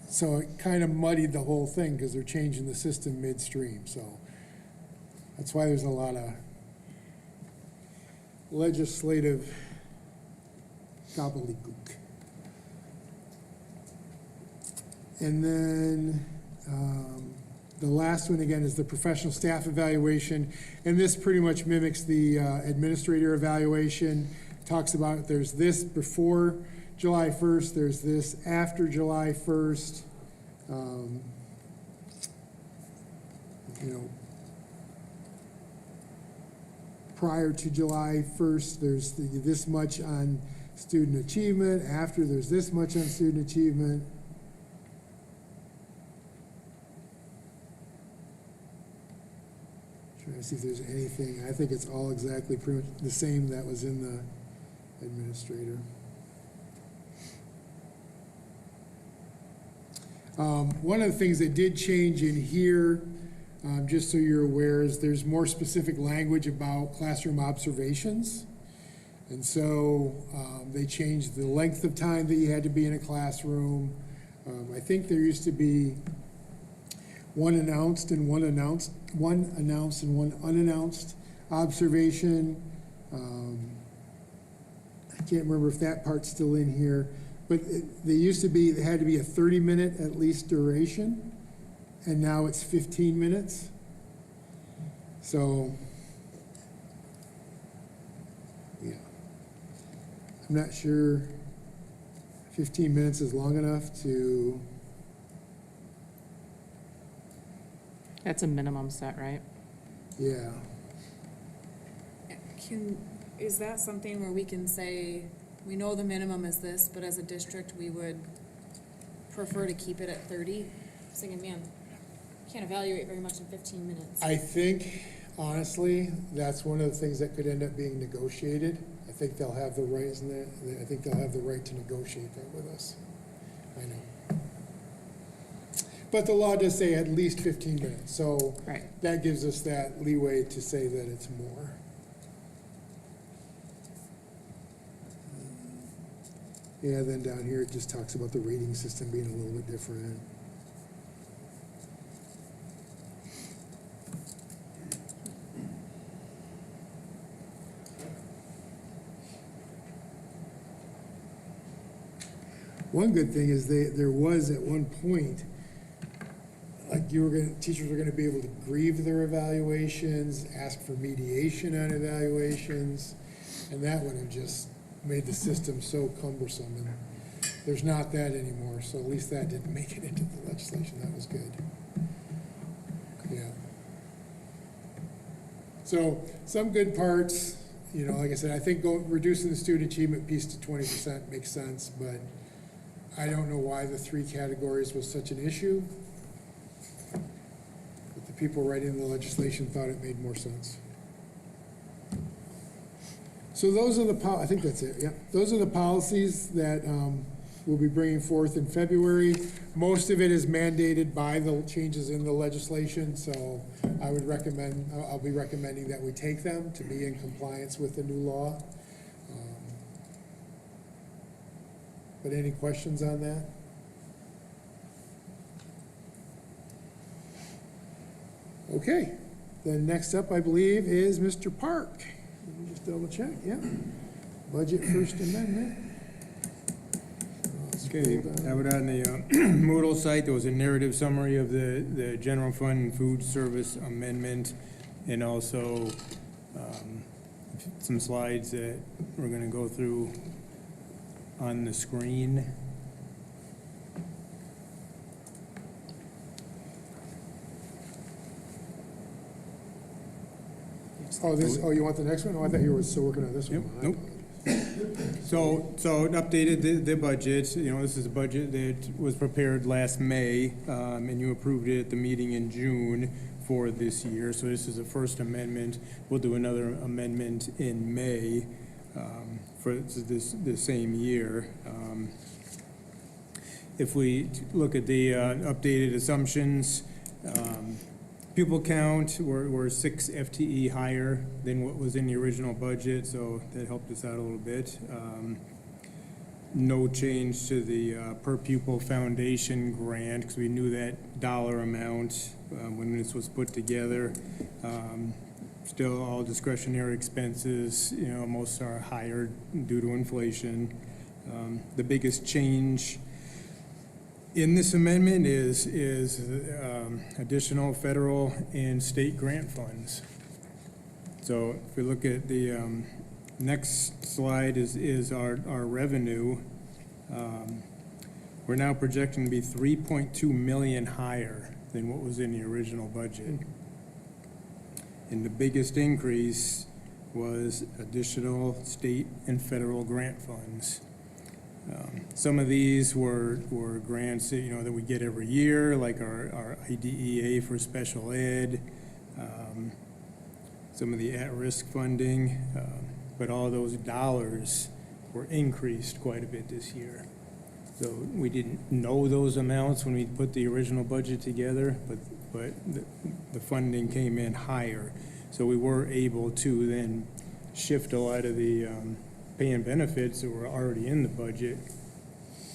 So it kind of muddied the whole thing because they're changing the system midstream. So that's why there's a lot of legislative gobbledygook. And then the last one, again, is the professional staff evaluation. And this pretty much mimics the administrator evaluation. Talks about there's this before July 1st, there's this after July 1st. You know, prior to July 1st, there's this much on student achievement. After, there's this much on student achievement. Trying to see if there's anything. I think it's all exactly pretty much the same that was in the administrator. One of the things that did change in here, just so you're aware, is there's more specific language about classroom observations. And so they changed the length of time that you had to be in a classroom. I think there used to be one announced and one unannounced observation. I can't remember if that part's still in here. But they used to be, it had to be a 30-minute at least duration, and now it's 15 minutes. So, yeah. I'm not sure 15 minutes is long enough to... That's a minimum set, right? Yeah. Is that something where we can say, we know the minimum is this, but as a district, we would prefer to keep it at 30? I'm thinking, man, can't evaluate very much in 15 minutes. I think, honestly, that's one of the things that could end up being negotiated. I think they'll have the right, isn't it? I think they'll have the right to negotiate that with us. I know. But the law does say at least 15 minutes, so Right. that gives us that leeway to say that it's more. Yeah, then down here, it just talks about the rating system being a little bit different. One good thing is there was at one point, like teachers were gonna be able to grieve their evaluations, ask for mediation on evaluations, and that would have just made the system so cumbersome, and there's not that anymore, so at least that didn't make it into the legislation. That was good. Yeah. So some good parts, you know, like I said, I think reducing the student achievement piece to 20% makes sense, but I don't know why the 3 categories was such an issue. But the people writing the legislation thought it made more sense. So those are I think that's it, yeah. Those are the policies that we'll be bringing forth in February. Most of it is mandated by the changes in the legislation, so I would recommend, I'll be recommending that we take them to be in compliance with the new law. But any questions on that? Okay, then next up, I believe, is Mr. Park. Let me just double check, yeah. Budget First Amendment. Let's Okay, have it on the Moodle site, there was a narrative summary of the general fund and food service amendment, and also some slides that we're gonna go through on the screen. Oh, you want the next one? Oh, I thought you were still working on this one. Yep, nope. So it updated the budget. You know, this is a budget that was prepared last May, and you approved it at the meeting in June for this year. So this is the first amendment. We'll do another amendment in May for the same year. If we look at the updated assumptions, pupil count, we're 6 FTE higher than what was in the original budget, so that helped us out a little bit. No change to the per pupil foundation grant, because we knew that dollar amount when this was put together. Still all discretionary expenses, you know, most are higher due to inflation. The biggest change in this amendment is additional federal and state grant funds. So if we look at the next slide is our revenue. We're now projecting to be 3.2 million higher than what was in the original budget. And the biggest increase was additional state and federal grant funds. Some of these were grants that, you know, that we get every year, like our IDEA for special ed, some of the at-risk funding, but all those dollars were increased quite a bit this year. So we didn't know those amounts when we put the original budget together, but the funding came in higher. So we were able to then shift a lot of the pay and benefits that were already in the budget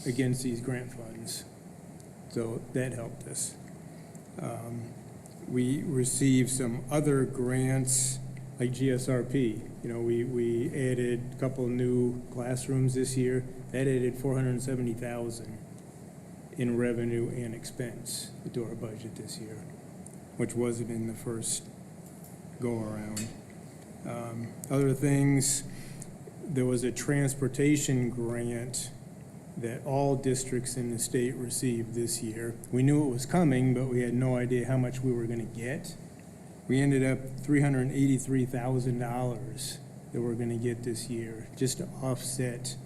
against these grant funds. So that helped us. We received some other grants like GSRP. You know, we added a couple new classrooms this year. That added $470,000 in revenue and expense to our budget this year, which wasn't in the first go-around. Other things, there was a transportation grant that all districts in the state received this year. We knew it was coming, but we had no idea how much we were going to get. We ended up $383,000 that we're going to get this year just to offset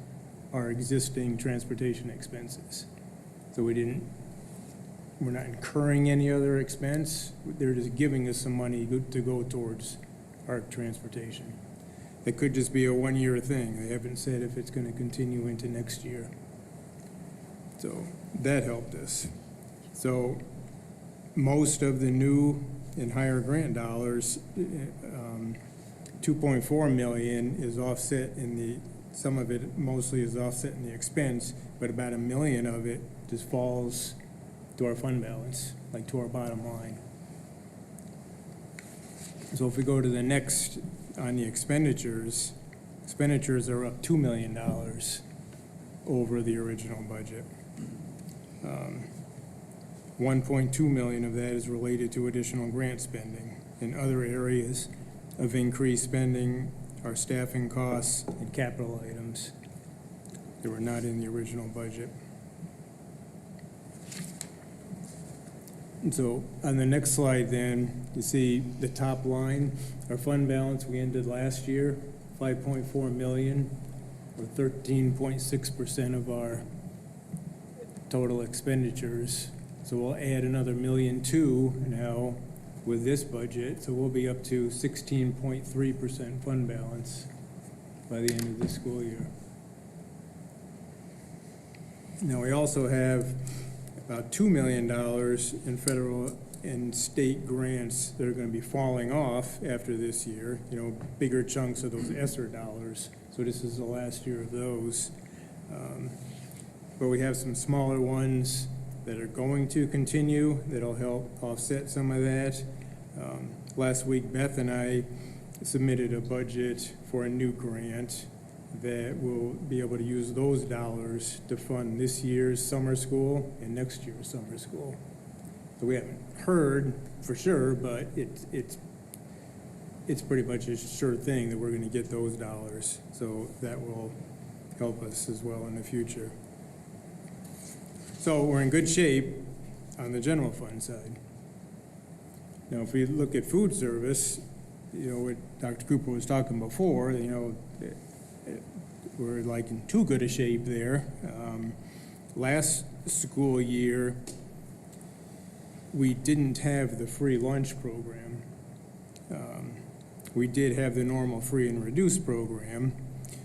our existing transportation expenses. So we're not incurring any other expense. They're just giving us some money to go towards our transportation. It could just be a one-year thing. They haven't said if it's going to continue into next year. So that helped us. So most of the new and higher grant dollars, 2.4 million is offset some of it mostly is offset in the expense, but about $1 million of it just falls to our fund balance, like to our bottom line. So if we go to the next on the expenditures are up $2 million over the original budget. 1.2 million of that is related to additional grant spending. In other areas of increased spending are staffing costs and capital items that were not in the original budget. And so on the next slide then, you see the top line, our fund balance, we ended last year, 5.4 million, or 13.6% of our total expenditures. So we'll add another $1.2 million now with this budget, so we'll be up to 16.3% fund balance by the end of this school year. Now we also have about $2 million in federal and state grants that are going to be falling off after this year, you know, bigger chunks of those ESSER dollars. So this is the last year of those. But we have some smaller ones that are going to continue that'll help offset some of that. Last week, Beth and I submitted a budget for a new grant that we'll be able to use those dollars to fund this year's summer school and next year's summer school. So we haven't heard for sure, but it's pretty much a sure thing that we're gonna get those dollars. So that will help us as well in the future. So we're in good shape on the general fund side. Now, if we look at food service, you know, what Dr. Cooper was talking before, you know, we're like in too good a shape there. Last school year, we didn't have the free lunch program. We did have the normal free and reduced program.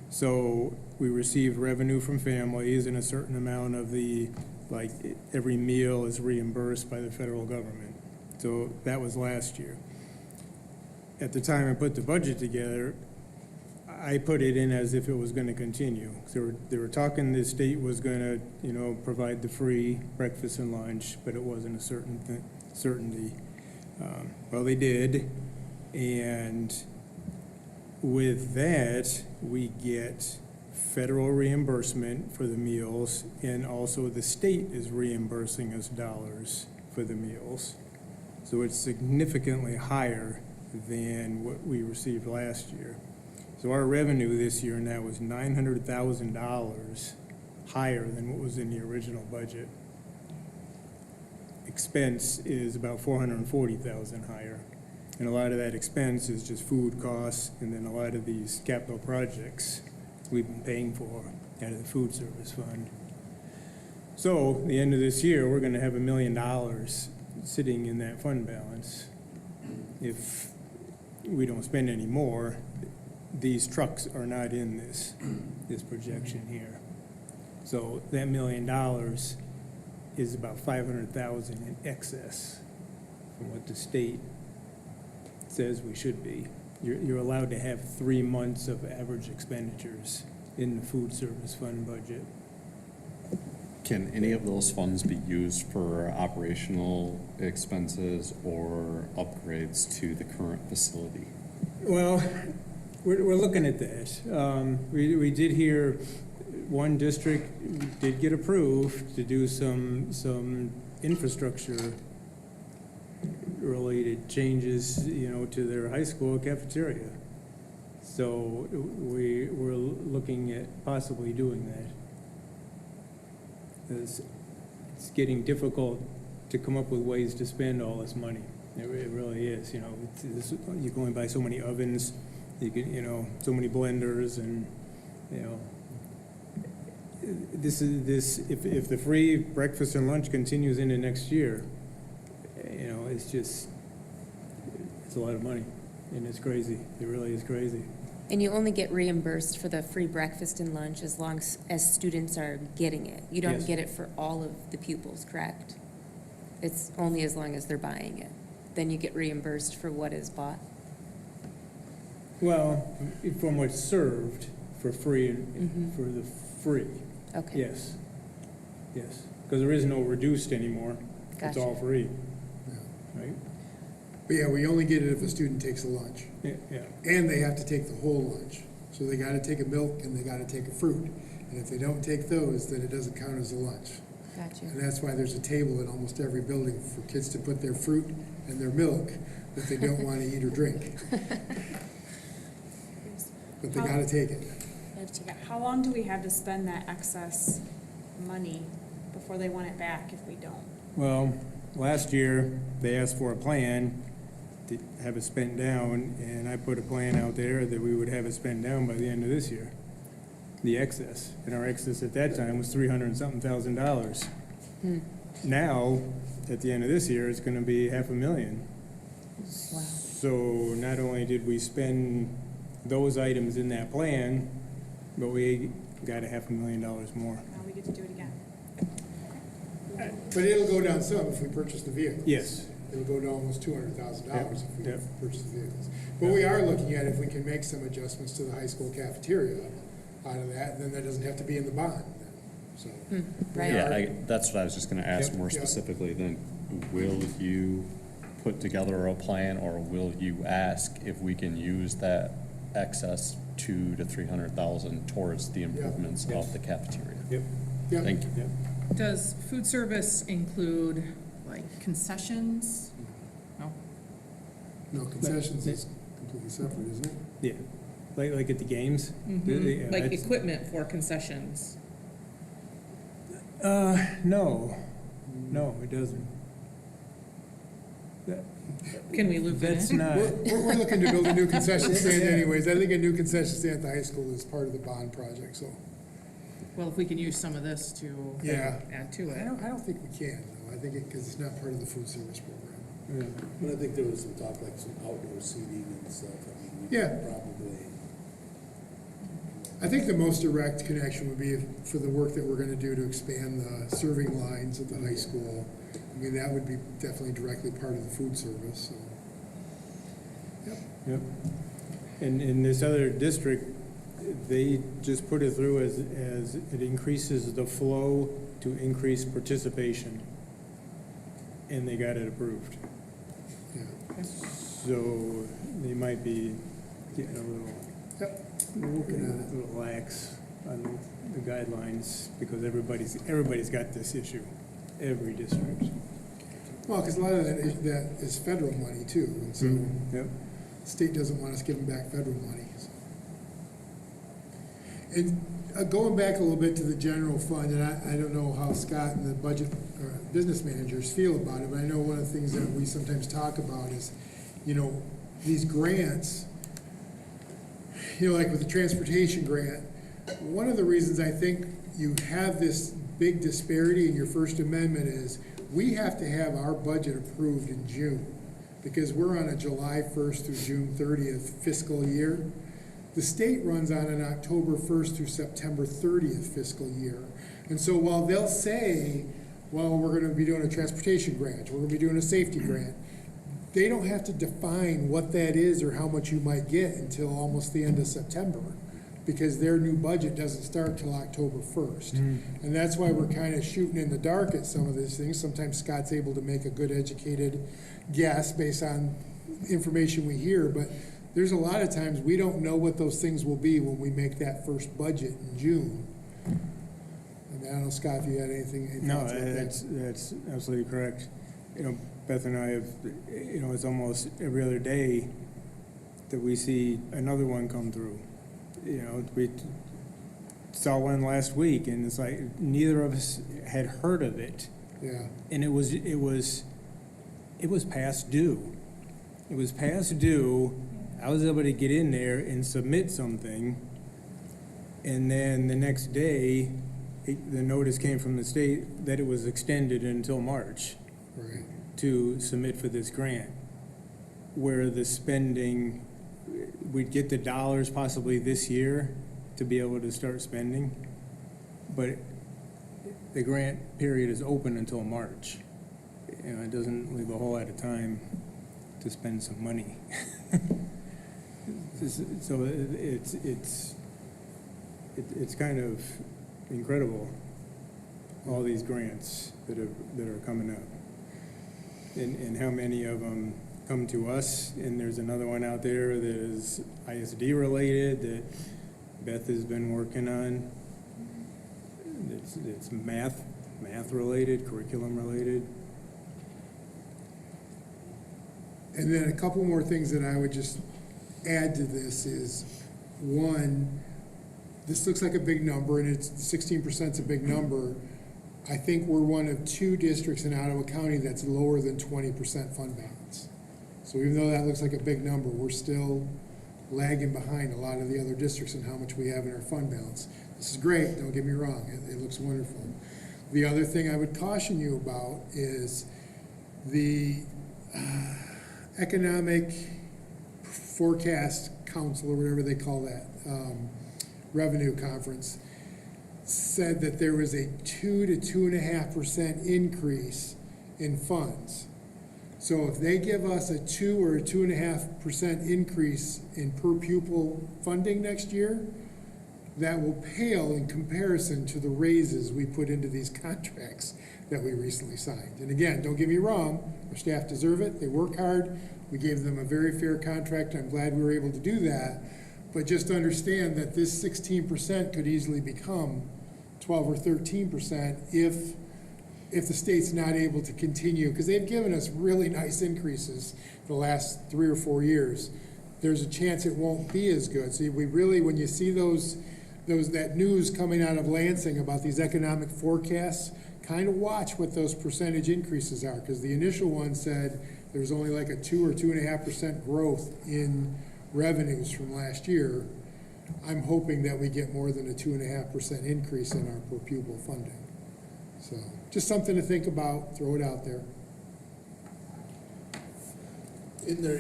So we received revenue from families, and a certain amount of the, like, every meal is reimbursed by the federal government. So that was last year. At the time I put the budget together, I put it in as if it was gonna continue. They were talking the state was gonna, you know, provide the free breakfast and lunch, but it wasn't a certainty. Well, they did, and with that, we get federal reimbursement for the meals, and also the state is reimbursing us dollars for the meals. So it's significantly higher than what we received last year. So our revenue this year now was $900,000 higher than what was in the original budget. Expense is about $440,000 higher. And a lot of that expense is just food costs, and then a lot of these capital projects we've been paying for out of the food service fund. So the end of this year, we're gonna have $1 million sitting in that fund balance. If we don't spend any more, these trucks are not in this projection here. So that $1 million is about 500,000 in excess from what the state says we should be. You're allowed to have 3 months of average expenditures in the food service fund budget. Can any of those funds be used for operational expenses or upgrades to the current facility? Well, we're looking at that. We did hear one district did get approved to do some infrastructure related changes, you know, to their high school cafeteria. So we're looking at possibly doing that. It's getting difficult to come up with ways to spend all this money. It really is, you know. You're going by so many ovens, you know, so many blenders, and, you know, if the free breakfast and lunch continues into next year, you know, it's a lot of money, and it's crazy. It really is crazy. And you only get reimbursed for the free breakfast and lunch as long as students are getting it. You don't Yes. get it for all of the pupils, correct? It's only as long as they're buying it. Then you get reimbursed for what is bought. Well, from what's served for free, for the free, Okay. yes, yes, because there is no reduced anymore. It's Gotcha. all free, right? But yeah, we only get it if a student takes a lunch. Yeah, yeah. And they have to take the whole lunch. So they gotta take a milk and they gotta take a fruit. And if they don't take those, then it doesn't count as a lunch. Gotcha. And that's why there's a table in almost every building for kids to put their fruit and their milk that they don't wanna eat or drink. But they gotta take it. How long do we have to spend that excess money before they want it back if we don't? Well, last year, they asked for a plan to have it spent down, and I put a plan out there that we would have it spent down by the end of this year, the excess. And our excess at that time was $300-something thousand. Now, at the end of this year, it's gonna be $500,000. Wow. So not only did we spend those items in that plan, but we got $500,000 more. Now we get to do it again. But it'll go down some if we purchase the vehicles. Yes. It'll go to almost $200,000 if we Yep. purchase the vehicles. But we are looking at if we can make some adjustments to the high school cafeteria out of that, then that doesn't have to be in the bond. So. Right. Yeah, that's what I was just gonna ask Yep. more Yeah. specifically then. Will you put together a plan, or will you ask if we can use that excess 200,000 to 300,000 towards the improvements Yes. of the cafeteria. Yep. Yeah. Thank you. Yep. Does food service include like concessions? No? No, concessions is completely separate, isn't it? Yeah, like at the games? Yeah, Like that's- equipment for concessions? No, it doesn't. Can we loop it That's in? not, We're looking to build a new concession stand anyways. I think a new concession stand at the high school is part of the bond project, so. Well, if we can use some of this to Yeah. add to I it. don't think we can, though. I think because it's not part of the food service program. But I think there was some talk, like some outdoor seating and stuff, I mean, we Yeah. could probably. I think the most direct connection would be for the work that we're gonna do to expand the serving lines at the high school. I mean, that would be definitely directly part of the food service, so. yep. And in this other district, they just put it through as it increases the flow to increase participation. And they got it approved. Yeah. So they might be getting a little, Yep, we're working on it. a little lax on the guidelines because everybody's got this issue, every district. Well, because a lot of that is federal money too, and so Yep. the state doesn't want us giving back federal money. so. And going back a little bit to the general fund, and I don't know how Scott and the budget or business managers feel about it, but I know one of the things that we sometimes talk about is, these grants, like with the transportation grant, one of the reasons I think you have this big disparity in your First Amendment is we have to have our budget approved in June because we're on a July 1st through June 30th fiscal year. The state runs on an October 1st through September 30th fiscal year. And so while they'll say, well, we're going to be doing a transportation grant, we're going to be doing a safety grant, they don't have to define what that is or how much you might get until almost the end of September because their new budget doesn't start till October 1st. And that's why we're kind of shooting in the dark at some of these things. Sometimes Scott's able to make a good educated guess based on information we hear, but there's a lot of times we don't know what those things will be when we make that first budget in June. And I don't know, Scott, if you had anything. No, thoughts about that? that's absolutely correct. Beth and I have, it's almost every other day that we see another one come through. We saw one last week and it's like neither of us had heard of it. Yeah. And it was past due. It was past due. I was able to get in there and submit something. And then the next day, the notice came from the state that it was extended until March Right. to submit for this grant. Where the spending, we'd get the dollars possibly this year to be able to start spending. But the grant period is open until March. It doesn't leave a whole lot of time to spend some money. So it's kind of incredible, all these grants that are coming up. And how many of them come to us, and there's another one out there that is ISD related that Beth has been working on. It's math related, curriculum related. And then a couple more things that I would just add to this is, one, this looks like a big number, and it's 16% is a big number. I think we're one of two districts in Ottawa County that's lower than 20% fund balance. So even though that looks like a big number, we're still lagging behind a lot of the other districts in how much we have in our fund balance. This is great, don't get me wrong, it looks wonderful. The other thing I would caution you about is the Economic Forecast Council, or whatever they call that, revenue conference, said that there was a 2 to 2.5% increase in funds. So if they give us a 2 or a 2.5% increase in per pupil funding next year, that will pale in comparison to the raises we put into these contracts that we recently signed. And again, don't get me wrong, our staff deserve it, they work hard, we gave them a very fair contract, I'm glad we were able to do that. But just understand that this 16% could easily become 12 or 13% if the state's not able to continue, because they've given us really nice increases the last 3 or 4 years. There's a chance it won't be as good. So we really, when you see that news coming out of Lansing about these economic forecasts, kind of watch what those percentage increases are, because the initial one said there's only like a 2 or 2.5% growth in revenues from last year. I'm hoping that we get more than a 2.5% increase in our per pupil funding. So just something to think about, throw it out there. In there,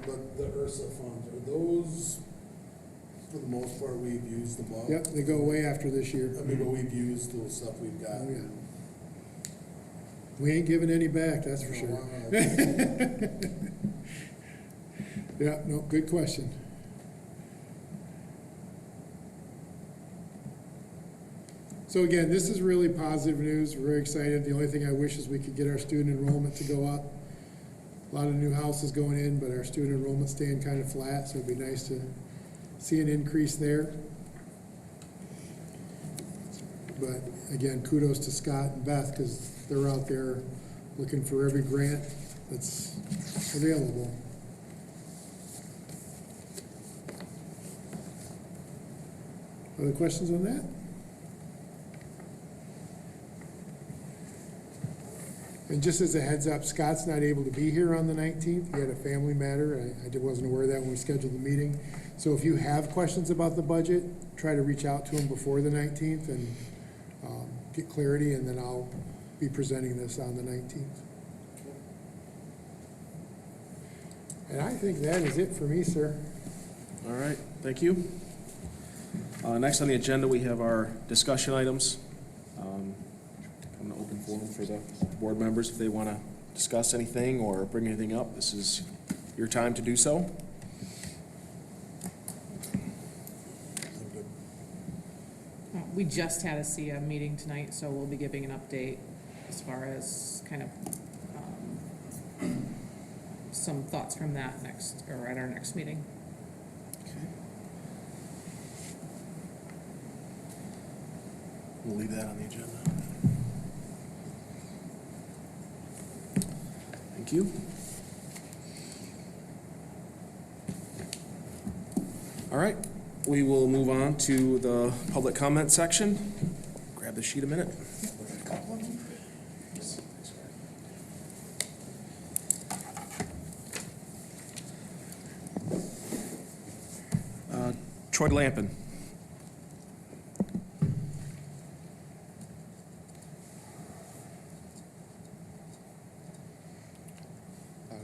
but the URSA funds, are those, for the most part, we've used the bulk? Yep, they go away after this year. I mean, but we've used the stuff we've got. Oh, yeah. We ain't giving any back, that's for sure. Yeah, no, good question. So again, this is really positive news. We're very excited. The only thing I wish is we could get our student enrollment to go up. A lot of new houses going in, but our student enrollment staying kind of flat, so it'd be nice to see an increase there. But again, kudos to Scott and Beth, because they're out there looking for every grant that's available. Other questions on that? And just as a heads up, Scott's not able to be here on the 19th. He had a family matter. I wasn't aware of that when we scheduled the meeting. So if you have questions about the budget, try to reach out to him before the 19th and get clarity, and then I'll be presenting this on the 19th. And I think that is it for me, sir. All right, thank you. Next on the agenda, we have our discussion items. I'm going to open forum for the board members if they want to discuss anything or bring anything up. This is your time to do so. We just had a SIA meeting tonight, so we'll be giving an update as far as kind of some thoughts from that next, or at our next meeting. We'll leave that on the agenda. Thank you. All right, we will move on to the public comment section. Grab the sheet a minute. Troy Lampin.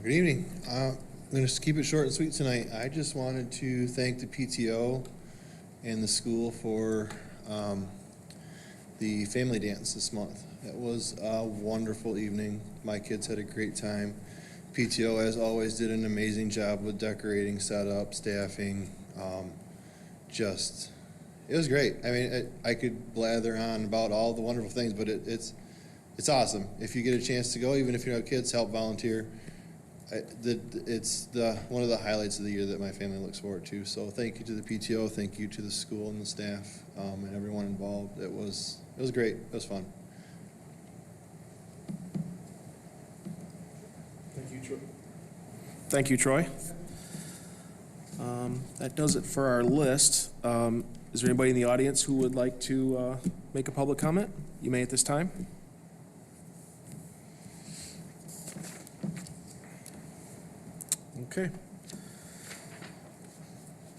Good evening. I'm going to keep it short and sweet tonight. I just wanted to thank the PTO and the school for the family dance this month. It was a wonderful evening. My kids had a great time. PTO, as always, did an amazing job with decorating, setup, staffing. It was great. I mean, I could blather on about all the wonderful things, but it's awesome. If you get a chance to go, even if you have kids, help volunteer. It's one of the highlights of the year that my family looks forward to. So thank you to the PTO, thank you to the school and the staff, and everyone involved. It was great. It was fun. Thank you, Troy. That does it for our list. Is there anybody in the audience who would like to make a public comment? You may at this time. Okay.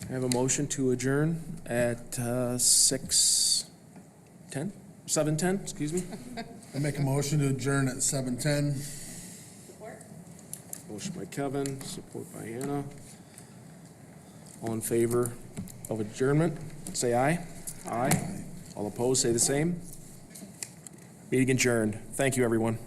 I have a motion to adjourn at 7:10, excuse me. I make a motion to adjourn at 7:10. Motion by Kevin, support by Anna. All in favor of adjournment, say aye. Aye. All opposed, say the same. Meeting adjourned. Thank you, everyone.